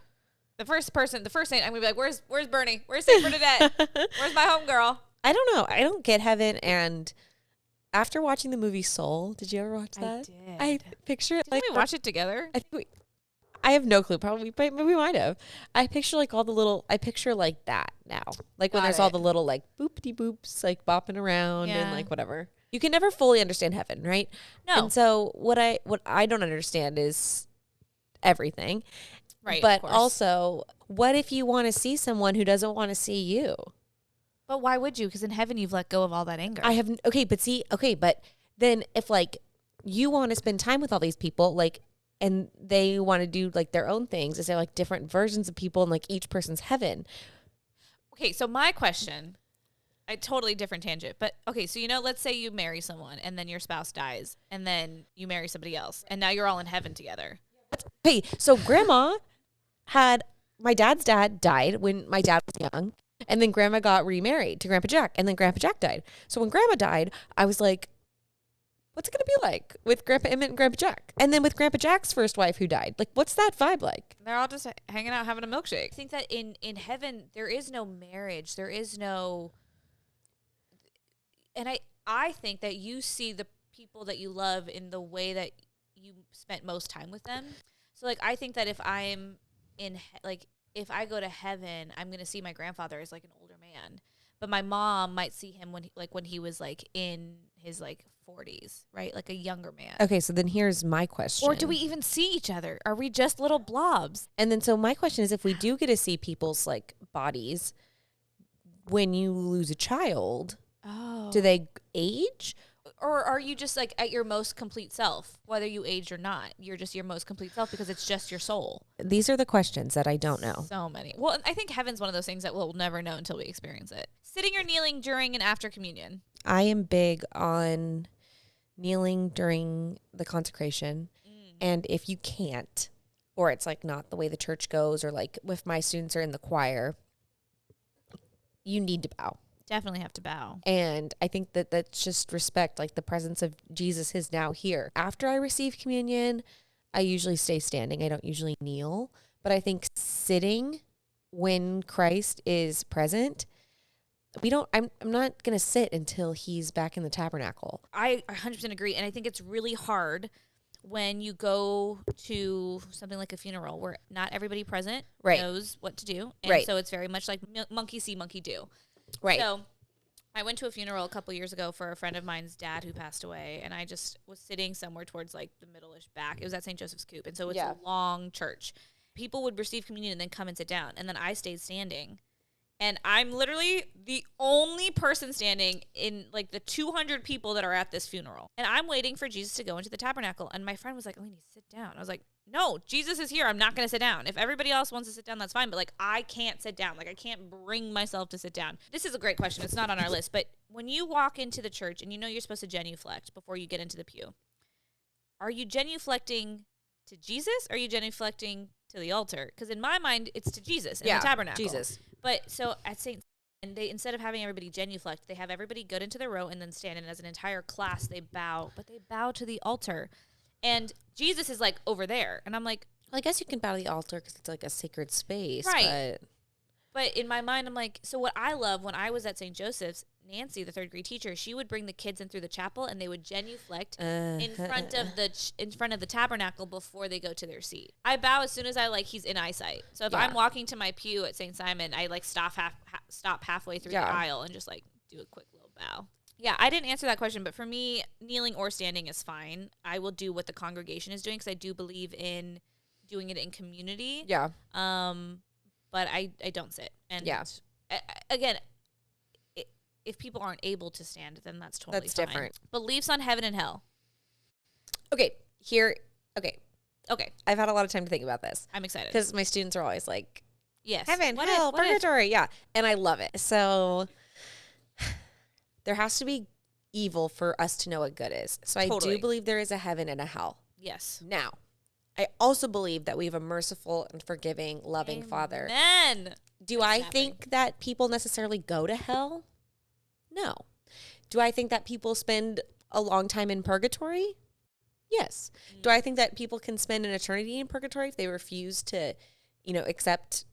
The first saint, I'm gonna be like, where's Bernie? Where's Saint Bernadette? Where's my homegirl? I don't know. I don't get heaven. And after watching the movie Soul, did you ever watch that? I did. I picture it. Didn't we watch it together? I have no clue. Probably, but we might have. I picture like all the little. I picture like that now. Like when there's all the little like boopity boops like bopping around and like whatever. You can never fully understand heaven, right? No. And so what I don't understand is everything. Right. But also, what if you want to see someone who doesn't want to see you? But why would you? Because in heaven, you've let go of all that anger. But then if like you want to spend time with all these people, like and they want to do like their own things. Is there like different versions of people in like each person's heaven? Okay, so my question, a totally different tangent, but okay, so let's say you marry someone and then your spouse dies and then you marry somebody else and now you're all in heaven together. Hey, so grandma had, my dad's dad died when my dad was young, and then grandma got remarried to Grandpa Jack, and then Grandpa Jack died. So when grandma died, I was like, what's it going to be like with Grandpa Emmett and Grandpa Jack? And then with Grandpa Jack's first wife who died, like, what's that vibe like? They're all just hanging out having a milkshake. I think that in heaven there is no marriage. There is no, and I think that you see the people that you love in the way that you spent most time with them. So like I think that if I'm if I go to heaven, I'm going to see my grandfather as like an older man. But my mom might see him when he was like in his like 40s, right? Like a younger man. Okay, so then here's my question. Or do we even see each other? Are we just little blobs? And then so my question is, if we do get to see people's like bodies when you lose a child, do they age? Or are you just like at your most complete self, whether you aged or not? You're just your most complete self because it's just your soul. These are the questions that I don't know. So many. Well, I think heaven's one of those things that we'll never know until we experience it. Sitting or kneeling during and after communion. I am big on kneeling during the consecration. And if you can't, or it's like not the way the church goes, or like if my students are in the choir, you need to bow. Definitely have to bow. And I think that that's just respect, like the presence of Jesus is now here. After I receive communion, I usually stay standing. I don't usually kneel. But I think sitting when Christ is present, I'm not going to sit until he's back in the tabernacle. I 100% agree. And I think it's really hard when you go to something like a funeral where not everybody present knows what to do. And so it's very much like monkey see, monkey do. Right. So I went to a funeral a couple years ago for a friend of mine's dad who passed away, and I just was sitting somewhere towards like the middle-ish back. It was at St. Joseph's Coop, and so it's a long church. People would receive communion and then come and sit down, and then I stayed standing. And I'm literally the only person standing in like the 200 people that are at this funeral. And I'm waiting for Jesus to go into the tabernacle. And my friend was like, Eleni, sit down. I was like, no, Jesus is here. I'm not going to sit down. If everybody else wants to sit down, that's fine. But like, I can't sit down. Like, I can't bring myself to sit down. This is a great question. It's not on our list. But when you walk into the church and you know you're supposed to genuflect before you get into the pew, are you genuflecting to Jesus? Or are you genuflecting to the altar? Because in my mind, it's to Jesus in the tabernacle. Jesus. But so at St. And they, instead of having everybody genuflect, they have everybody go into their row and then stand. And as an entire class, they bow. But they bow to the altar. And Jesus is like over there. And I'm like, well, I guess you can bow to the altar because it's like a sacred space. Right. But in my mind, I'm like, so what I love when I was at St. Joseph's, Nancy, the third grade teacher, she would bring the kids in through the chapel and they would genuflect in front of the tabernacle before they go to their seat. I bow as soon as he's in eyesight. So if I'm walking to my pew at St. Simon, I like stop halfway through the aisle and just like do a quick little bow. Yeah, I didn't answer that question, but for me, kneeling or standing is fine. I will do what the congregation is doing because I do believe in doing it in community. Yeah. But I don't sit. And again, if people aren't able to stand, then that's totally fine. Different. Beliefs on heaven and hell. Okay. I've had a lot of time to think about this. I'm excited. Because my students are always like, yes, heaven, hell, purgatory. Yeah. And I love it. So there has to be evil for us to know what good is. So I do believe there is a heaven and a hell. Yes. Now, I also believe that we have a merciful and forgiving, loving Father. Amen. Do I think that people necessarily go to hell? No. Do I think that people spend a long time in purgatory? Yes. Do I think that people can spend an eternity in purgatory if they refuse to, accept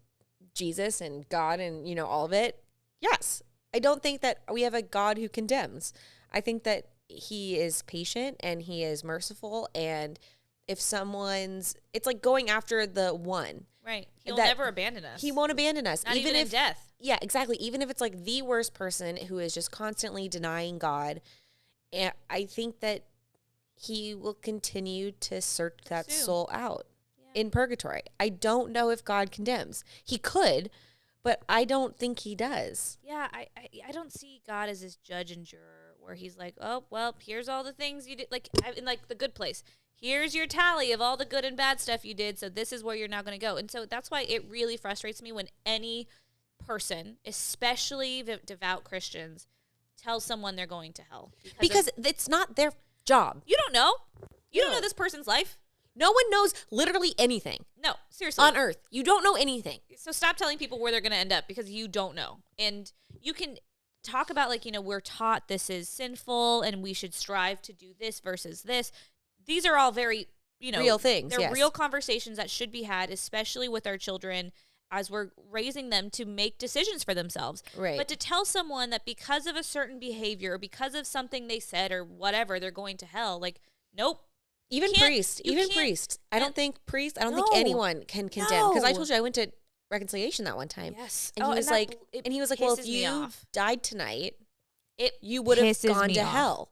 Jesus and God and, all of it? Yes. I don't think that we have a God who condemns. I think that he is patient and he is merciful, and if it's like going after the one. Right. He'll never abandon us. He won't abandon us. Not even in death. Yeah, exactly. Even if it's like the worst person who is just constantly denying God, and I think that he will continue to search that soul out in purgatory. I don't know if God condemns. He could, but I don't think he does. Yeah, I don't see God as this judge and juror where he's like, oh, well, here's all the things you did. Like, in like The Good Place. Here's your tally of all the good and bad stuff you did. So this is where you're now going to go. And so that's why it really frustrates me when any person, especially devout Christians, tells someone they're going to hell. Because it's not their job. You don't know. You don't No. know this person's life. No one knows literally anything No, seriously. on earth. You don't know anything. So stop telling people where they're going to end up because you don't know. And you can talk about, like, you know, we're taught this is sinful and we should strive to do this versus this. These are all very, you know, Real things, They're yes. real conversations that should be had, especially with our children as we're raising them to make decisions for themselves. Right. But to tell someone that because of a certain behavior, or because of something they said or whatever, they're going to hell, like, nope. Even You can't- priests. you Even can't- priests. I don't think priests. I don't think No. anyone can condemn. Because I No. told you I went to reconciliation that one time. Yes. And he was like, well, if pisses me you off. died tonight, It you would have pisses gone me to off. hell,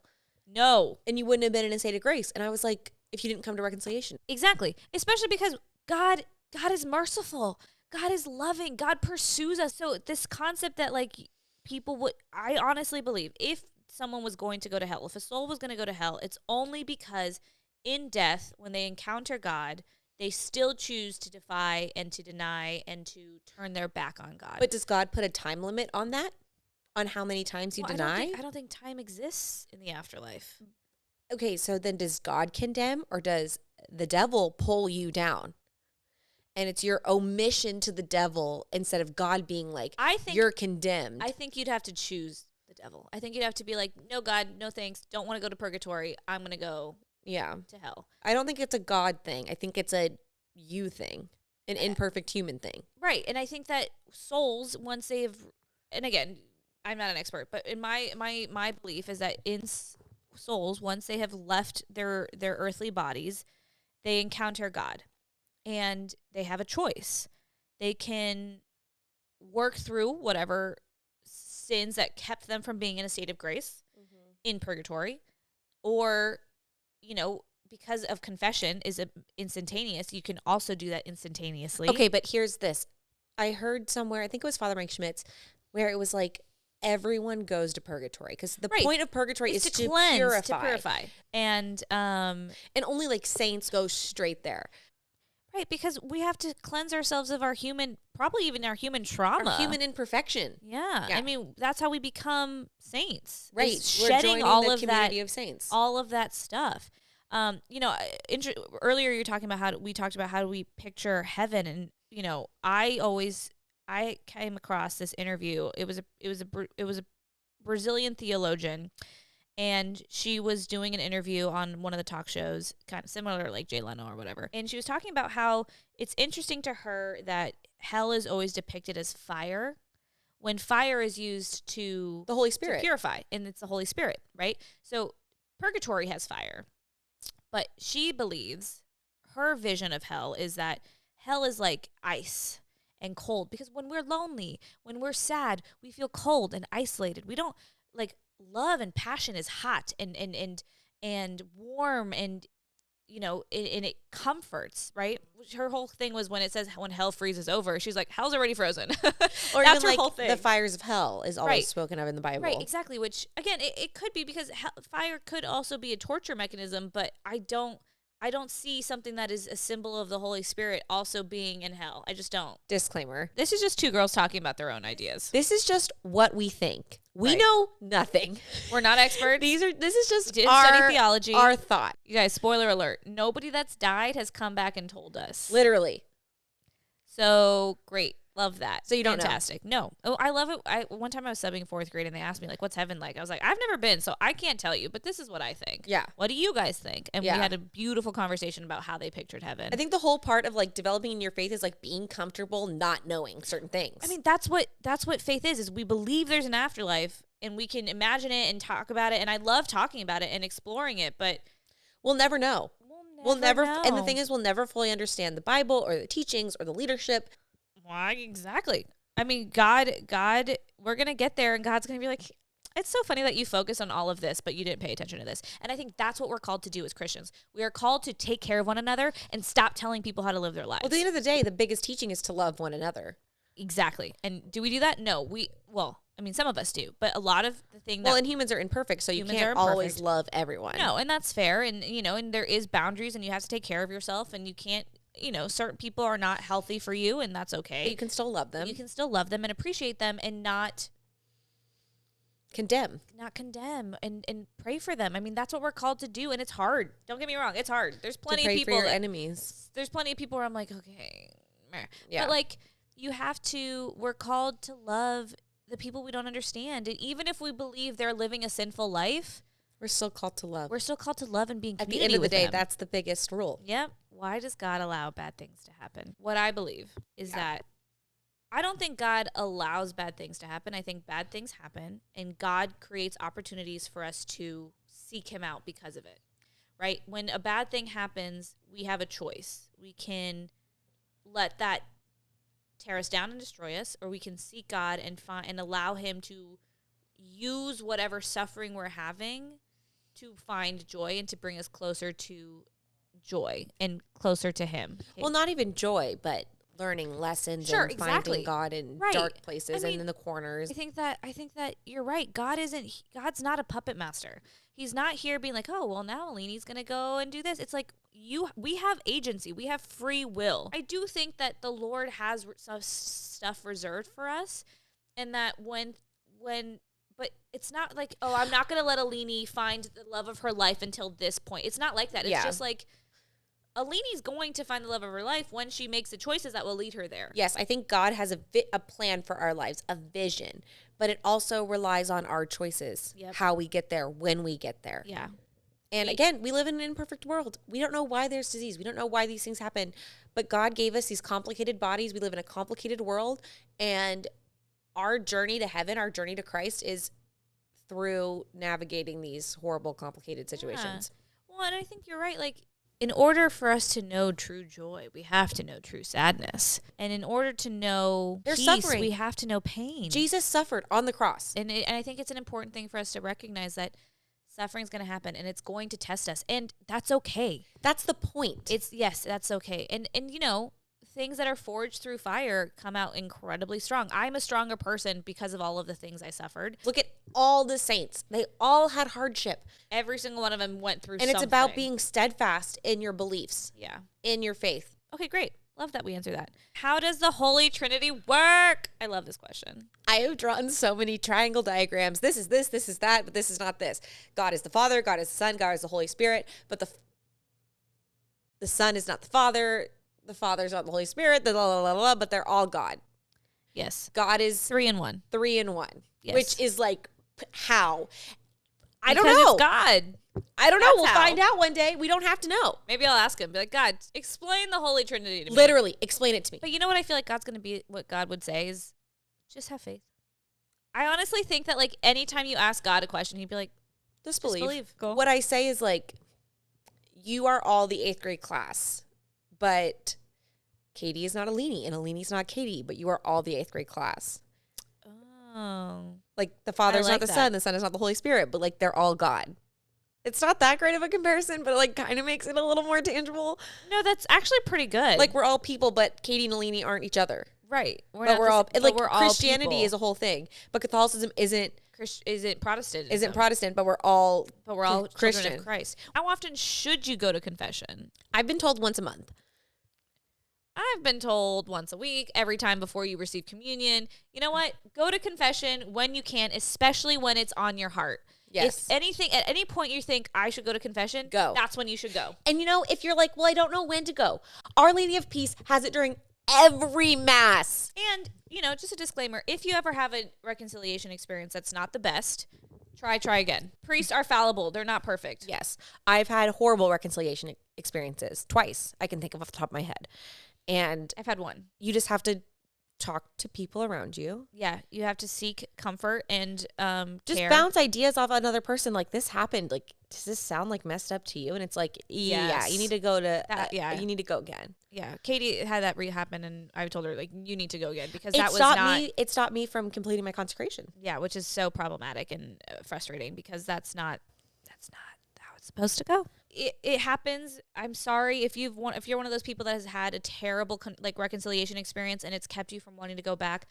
No. and you wouldn't have been in a state of grace. And I was like, if you didn't come to reconciliation, Exactly. Especially because God is merciful. God is loving. God pursues us. So this concept that, like, people would, I honestly believe if someone was going to go to hell, if a soul was going to go to hell, it's only because in death, when they encounter God, they still choose to defy and to deny and to turn their back on God. but does God put a time limit on that? On how many times you Well, deny? I don't think time exists in the afterlife. Okay, so then does God condemn, or does the devil pull you down? And it's your omission to the devil instead of God being like, I think you're condemned. I think you'd have to choose the devil. I think you'd have to be like, no, God, no thanks. Don't want to go to purgatory. I'm going to go yeah. to hell. I don't think it's a God thing. I think it's a you thing, an imperfect human thing. Right. And I think that souls, once they've, and again, I'm not an expert, but in my belief is that in souls, once they have left their earthly bodies, they encounter God and they have a choice. They can work through whatever sins that kept them from being in a state of grace in purgatory, or, you know, because of confession is instantaneous, you can also do that instantaneously. Okay, but here's this. I heard somewhere, I think it was Father Mike Schmitz, where it was like everyone goes to purgatory because the Right. point of purgatory is to cleanse, purify. to purify. And And only like saints go straight there. right, because we have to cleanse ourselves of our human, probably even our human trauma. Our human imperfection. Yeah. Yeah. I mean, that's how we become saints. is Right. We're shedding joining all the of community that of saints. all of that stuff. You know, earlier you're talking about how we talked about how do we picture heaven, and you know, I came across this interview. It was a Brazilian theologian, and she was doing an interview on one of the talk shows, kind of similar like Jay Leno or whatever. And she was talking about how it's interesting to her that hell is always depicted as fire, when fire is used to The Holy to Spirit. purify, and it's the Holy Spirit, right? So purgatory has fire, but she believes her vision of hell is that hell is like ice and cold, because when we're lonely, when we're sad, we feel cold and isolated. We don't like love and passion is hot and warm, and you know, and it comforts, right? Her whole thing was when it says when hell freezes over, she's like, hell's already frozen. Or That's even her like whole thing. the fires of hell is always Right. spoken of in the Bible. Right, exactly. Which again, it could be because fire could also be a torture mechanism, but I don't see something that is a symbol of the Holy Spirit also being in hell. I just don't. Disclaimer. This is just two girls talking about their own ideas. This is just what we think. We Right. know nothing. We're not experts. This is just Didn't our study theology. our thought. You guys, spoiler alert: nobody that's died has come back and told us. Literally. So great. Love that. So you don't know? Fantastic. No. Oh, I love it. One time I was subbing 4th grade and they asked me like, what's heaven like? I was like, I've never been, so I can't tell you, but this is what I think. Yeah. What do you guys think? And Yeah. we had a beautiful conversation about how they pictured heaven. I think the whole part of like developing your faith is like being comfortable not knowing certain things. I mean, that's what faith is we believe there's an afterlife and we can imagine it and talk about it. And I love talking about it and exploring it, but we'll never know. We'll never know. and the thing is we'll never fully understand the Bible or the teachings or the leadership. Why exactly? I mean, God, we're going to get there and God's going to be like, it's so funny that you focus on all of this, but you didn't pay attention to this. And I think that's what we're called to do as Christians. We are called to take care of one another and stop telling people how to live their lives. Well, at the end of the day, the biggest teaching is to love one another. Exactly. And do we do that? No. I mean, some of us do, but a lot of the thing that Well, and humans are imperfect, so you Humans can't are always imperfect. love everyone. no, and that's fair, and and there is boundaries, and you have to take care of yourself, and you can't, certain people are not healthy for you, and that's okay. But you can still love them. You can still love them and appreciate them, and not condemn. condemn, and pray for them. I mean, that's what we're called to do, and it's hard. Don't get me wrong, it's hard. There's plenty to pray of people for your that, enemies. there's plenty of people where I'm like, okay, meh. Yeah. But like, we're called to love the people we don't understand, and even if we believe they're living a sinful life, We're still called to love. we're still called to love and be in At the community end of the with day, them. that's the biggest rule. Yep. Why does God allow bad things to happen? What I believe is that I don't think God allows bad things to happen. I think bad things happen, and God creates opportunities for us to seek him out because of it. Right? When a bad thing happens, we have a choice. We can let that tear us down and destroy us, or we can seek God and allow him to use whatever suffering we're having to find joy and to bring us closer to joy and closer to him. Well, not even joy, but learning lessons Sure, and exactly. finding God in Right. dark places I mean, and in the corners. I think that you're right. God's not a puppet master. He's not here being like, oh, well, now Alini's going to go and do this. It's like we have agency. We have free will. I do think that the Lord has some stuff reserved for us, and that but it's not like, oh, I'm not going to let Alini find the love of her life until this point. It's not like that. It's Yeah. just like Alini's going to find the love of her life when she makes the choices that will lead her there. Yes, I think God has a plan for our lives, a vision, but it also relies on our choices, Yep. how we get there, when we get there. Yeah. And again, we live in an imperfect world. We don't know why there's disease. We don't know why these things happen. But God gave us these complicated bodies. We live in a complicated world. And our journey to heaven, our journey to Christ is through navigating these horrible, complicated situations. Yeah. Well, and I think you're right. Like, in order for us to know true joy, we have to know true sadness. And in order to know There's peace, suffering. we have to know pain. Jesus suffered on the cross. And I think it's an important thing for us to recognize that suffering's going to happen and it's going to test us. And that's okay. That's the point. Yes, that's okay. And things that are forged through fire come out incredibly strong. I'm a stronger person because of all of the things I suffered. Look at all the saints. They all had hardship. Every single one of them went through And it's about something. being steadfast in your beliefs, Yeah. in your faith. Okay, great. Love that we answer that. How does the Holy Trinity work? I love this question. I have drawn so many triangle diagrams. This is this is that, but this is not this. God is the Father, God is the Son, God is the Holy Spirit, but the Son is not the Father is not the Holy Spirit, but they're all God. Yes. God is 3 in 1. 3 in 1, Yes. which is like, how? I don't Because know. it's God. I don't know. That's We'll how. find out one day. We don't have to know. Maybe I'll ask him. Be like, God, explain the Holy Trinity to me. Literally, explain it to me. But you know what I feel like God's going to be, what God would say is, just have faith. I honestly think that, like, anytime you ask God a question, he'd be like, Just believe. believe. Go. What I say is like, you are all the 8th grade class, but Katie is not Alini and Alini's not Katie, but you are all the 8th grade class. oh. Like the Father's like not the that. Son is not the Holy Spirit, but like they're all God. It's not that great of a comparison, but it like kind of makes it a little more tangible. No, that's actually pretty good. Like we're all people, but Katie and Alini aren't each other. right. But we're all like Christianity people. is a whole thing, but Catholicism isn't Isn't Protestant. Protestant, but we're all children Christian. of Christ. How often should you go to confession? I've been told once a month. I've been told once a week, every time before you receive communion. You know what? Go to confession when you can, especially when it's on your heart. Yes. If anything, at any point you think I should go to confession, Go. That's when you should go. And you know, if you're like, well, I don't know when to go, Our Lady of Peace has it during every Mass. And, just a disclaimer, if you ever have a reconciliation experience that's not the best, try again. Priests are fallible. They're not perfect. Yes. I've had horrible reconciliation experiences twice, I can think of off the top of my head. And I've had one. you just have to talk to people around you. Yeah, you have to seek comfort and Just care. bounce ideas off another person. Like, this happened. Like, does this sound like messed up to you? And it's like, yeah, Yes. you need to go to, yeah. you need to go again. Yeah, Katie had that happen, and I told her, like, you need to go again because It that was stopped not, me. It stopped me from completing my consecration. yeah, which is so problematic and frustrating because that's not how it's supposed to go. It happens. I'm sorry if you're one of those people that has had a terrible reconciliation experience and it's kept you from wanting to go back.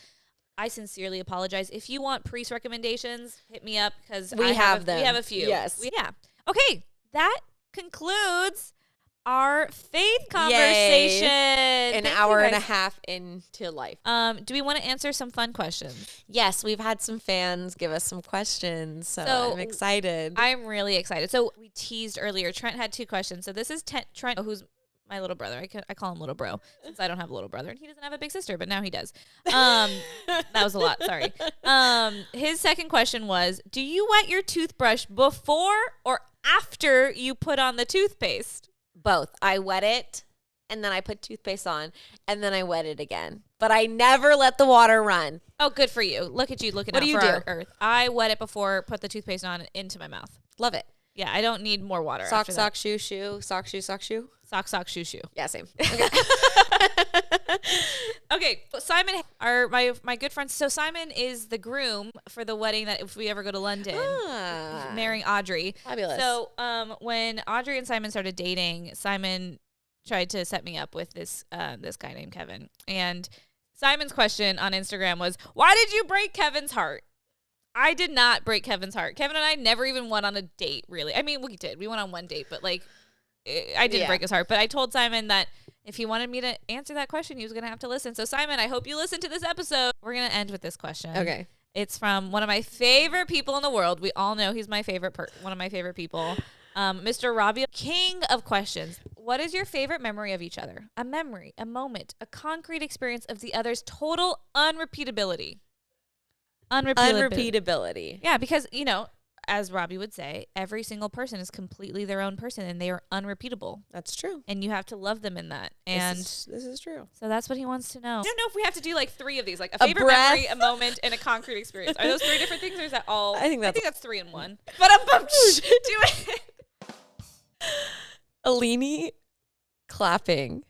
I sincerely apologize. If you want priest recommendations, hit me up because We have them. We have a few. Yes. Yeah. Okay. That concludes our faith conversation. An hour and a half into life. Do we want to answer some fun questions? Yes, we've had some fans give us some questions, so I'm excited. I'm really excited. So we teased earlier. Trent had 2 questions. So this is Trent, who's my little brother. I call him little bro since I don't have a little brother and he doesn't have a big sister, but now he does. That was a lot. Sorry. His second question was, do you wet your toothbrush before or after you put on the toothpaste? Both. I wet it, and then I put toothpaste on, and then I wet it again. But I never let the water run. Oh, good for you. Look at you looking What out do you for do? our earth. I wet it before, put the toothpaste on into my mouth. Love it. Yeah, I don't need more water. Sock, after sock, shoe, shoe. Sock, shoe, sock, shoe. that. Sock, shoe, shoe. Yeah, same. Okay, Simon, my good friend. So Simon is the groom for the wedding that if we ever go to London, marrying Audrey. Fabulous. So when Audrey and Simon started dating, Simon tried to set me up with this guy named Kevin. And Simon's question on Instagram was, "Why did you break Kevin's heart?" I did not break Kevin's heart. Kevin and I never even went on a date, really. I mean, we did. We went on one date, but like, I didn't break his heart. But I told Simon that if he wanted me to answer that question, he was going to have to listen. So, Simon, I hope you listen to this episode. We're going to end with this question. Okay. It's from one of my favorite people in the world. We all know he's my favorite one of my favorite people. Mr. Rabia, king of questions. What is your favorite memory of each other? A memory, a moment, a concrete experience of the other's total unrepeatability. Unrepeatability. Yeah, because, you know, as Robbie would say, every single person is completely their own person and they are unrepeatable. That's true. And you have to love them in that. And this is true. So that's what he wants to know. I don't know if we have to do like 3 of these, like a favorite memory, a moment, and a concrete experience. Are those 3 different things or is that all? I think that's 3 in 1. But do it. Alini clapping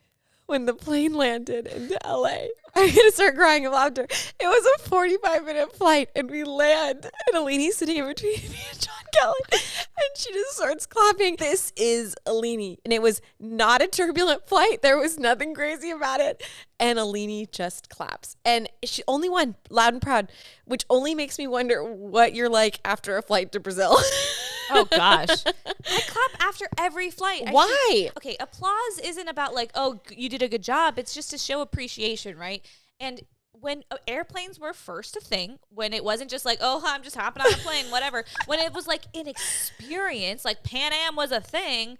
when the plane landed into LA. I'm going to start crying of laughter. It was a 45-minute flight, and we land, and Alini's sitting in between me and John Kelly, and she just starts clapping. This is Alini, and it was not a turbulent flight. There was nothing crazy about it, and Alini just claps. And she only won, loud and proud, which only makes me wonder what you're like after a flight to Brazil. Oh, gosh. I clap after every flight. Why? Okay, applause isn't about like, oh, you did a good job. It's just to show appreciation, right? And when airplanes were first a thing, when it wasn't just like, oh, I'm just hopping on a plane, whatever. When it was like an experience, like Pan Am was a thing,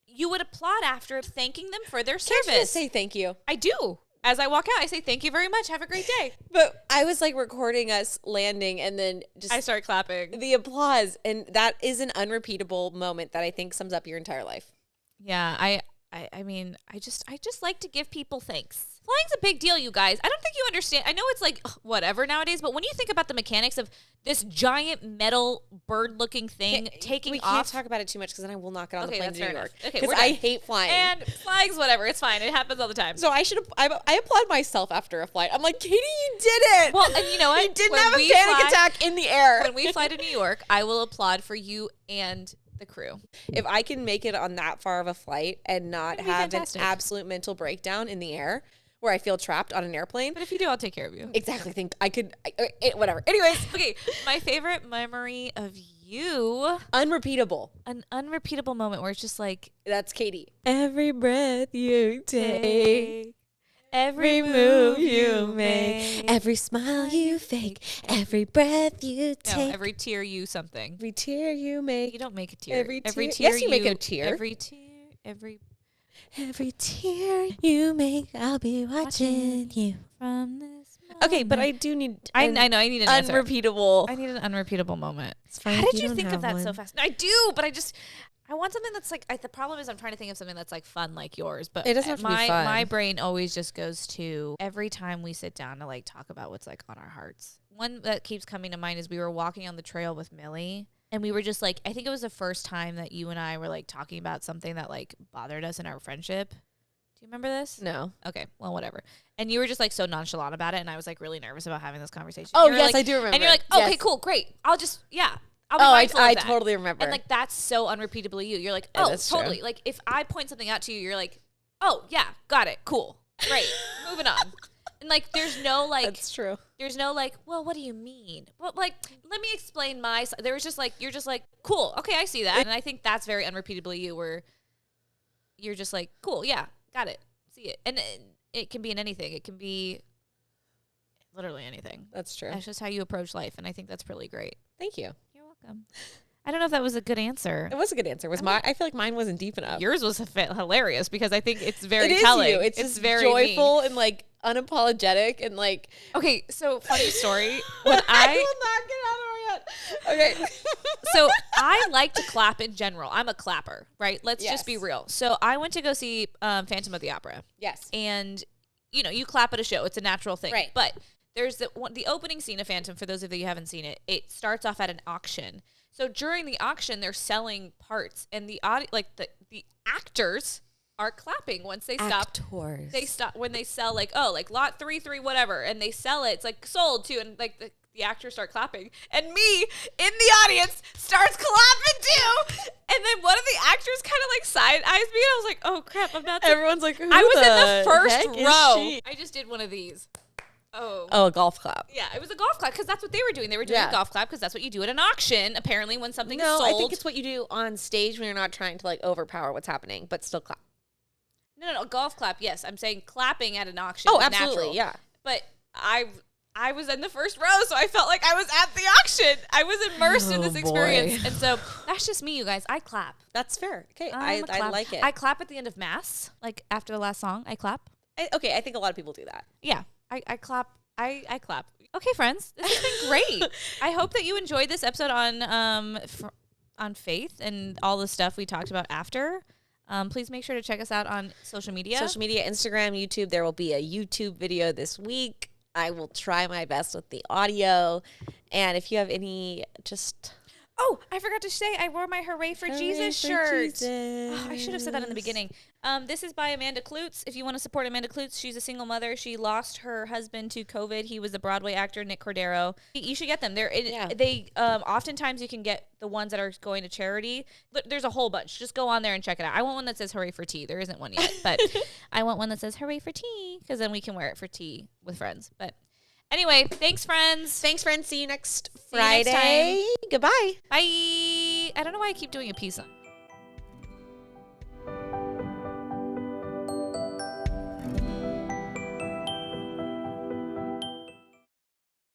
you would applaud after thanking them for their service. Can't you just say thank you? I do. As I walk out, I say, thank you very much. Have a great day. But I was like recording us landing and then just I start clapping. The applause. And that is an unrepeatable moment that I think sums up your entire life. Yeah, I mean, I just like to give people thanks. Flying's a big deal, you guys. I don't think you understand. I know it's like whatever nowadays, but when you think about the mechanics of this giant metal bird-looking thing taking we off. can't talk about it too much because then I will not get on the plane to New York. Okay, because I hate flying. And flying's whatever. It's fine. It happens all the time. So I applaud myself after a flight. I'm like, Katie, you did it. Well, and you know what? You didn't have a panic attack in the air. When we fly to New York, I will applaud for you and the crew. If I can make it on that far of a flight and not have an absolute mental breakdown in the air where I feel trapped on an airplane. But if you do, I'll take care of you. Exactly. Whatever. Anyways. Okay. My favorite memory of you. Unrepeatable. An unrepeatable moment where it's just like. That's Katie. Every breath you take. Every move you make, every smile you fake, every breath you take. No, every tear you something. Every tear you make. You don't make a tear. Every tear. Yes, you make a tear. Every tear, every tear you make, I'll be watching you from this moment. Okay, but I do need. I know. I need an unrepeatable. I need an unrepeatable moment. How did you think of that so fast? I do, but I want something that's like, the problem is I'm trying to think of something that's like fun like yours, but it doesn't have to be fun. My brain always just goes to every time we sit down to like talk about what's like on our hearts. One that keeps coming to mind is we were walking on the trail with Millie and we were just like, I think it was the first time that you and I were like talking about something that like bothered us in our friendship. Do you remember this? No. Okay. Well, whatever. And you were just like so nonchalant about it. And I was like really nervous about having this conversation. Oh, yes, I do remember. And you're like, okay, cool, great. I'll be mindful of that. Totally remember. And like that's so unrepeatably you. You're like, oh, totally. True. Like if I point something out to you, you're like, oh yeah, got it, cool, great, moving on. And like, there's no like, That's true. there's no like, well, what do you mean? Well, like, let me explain my. There was just like, you're just like, cool, okay, I see that, and I think that's very unrepeatably you, where you're just like, cool, yeah, got it, see it, and it can be in anything. It can be literally anything. That's true. That's just how you approach life, and I think that's really great. Thank you. You're welcome. I don't know if that was a good answer. It was a good answer. I feel like mine wasn't deep enough. Yours was hilarious because I think it's very It is telling. you. It's just very joyful and like unapologetic and like. Okay, so funny story. When I will not get out of my head. Okay. So I like to clap in general. I'm a clapper, right? Let's just be Yes. real. So I went to go see Phantom of the Opera, Yes. and you clap at a show. It's a natural thing, Right. But there's the opening scene of Phantom. For those of you who haven't seen it, it starts off at an auction. So during the auction, they're selling parts, and the actors are clapping once they stop. Actors. They stop when they sell like lot 3 whatever, and they sell it. It's like sold to, and like the actors start clapping, and me in the audience starts clapping too. And then one of the actors kind of like side eyes me, and I was like, oh crap, I'm not. Everyone's like, Who I was in the heck first is row. she? I just did one of these. Oh, a golf clap. Yeah, it was a golf clap because that's what they were doing. They were doing a golf clap because that's what you do at an auction, apparently, when something's No, sold. I think it's what you do on stage when you're not trying to like overpower what's happening, but still clap. No, golf clap. Yes, I'm saying clapping at an auction. Oh, is absolutely, natural. yeah. But I was in the first row, so I felt like I was at the auction. I was immersed in this experience, and so that's just me, you guys. I clap. That's fair. Okay, I I like it. I clap at the end of mass, like after the last song. I clap. Okay, I think a lot of people do that. Yeah, I clap. I clap. Okay, friends, this has been great. I hope that you enjoyed this episode on faith and all the stuff we talked about after. Please make sure to check us out on social media. Social media, Instagram, YouTube. There will be a YouTube video this week. I will try my best with the audio. And if you have any Oh, I forgot to say, I wore my Hooray for Jesus shirt. Jesus. Oh, I should have said that in the beginning. This is by Amanda Klutz. If you want to support Amanda Klutz, she's a single mother. She lost her husband to COVID. He was the Broadway actor, Nick Cordero. You should get them. They oftentimes you can get the ones that are going to charity. There's a whole bunch. Just go on there and check it out. I want one that says Hooray for Tea. There isn't one yet, but I want one that says Hooray for Tea because then we can wear it for tea with friends. But anyway, thanks, friends. Thanks, friends. See you next See you next Friday. time. Goodbye. Bye. I don't know why I keep doing a peace sign.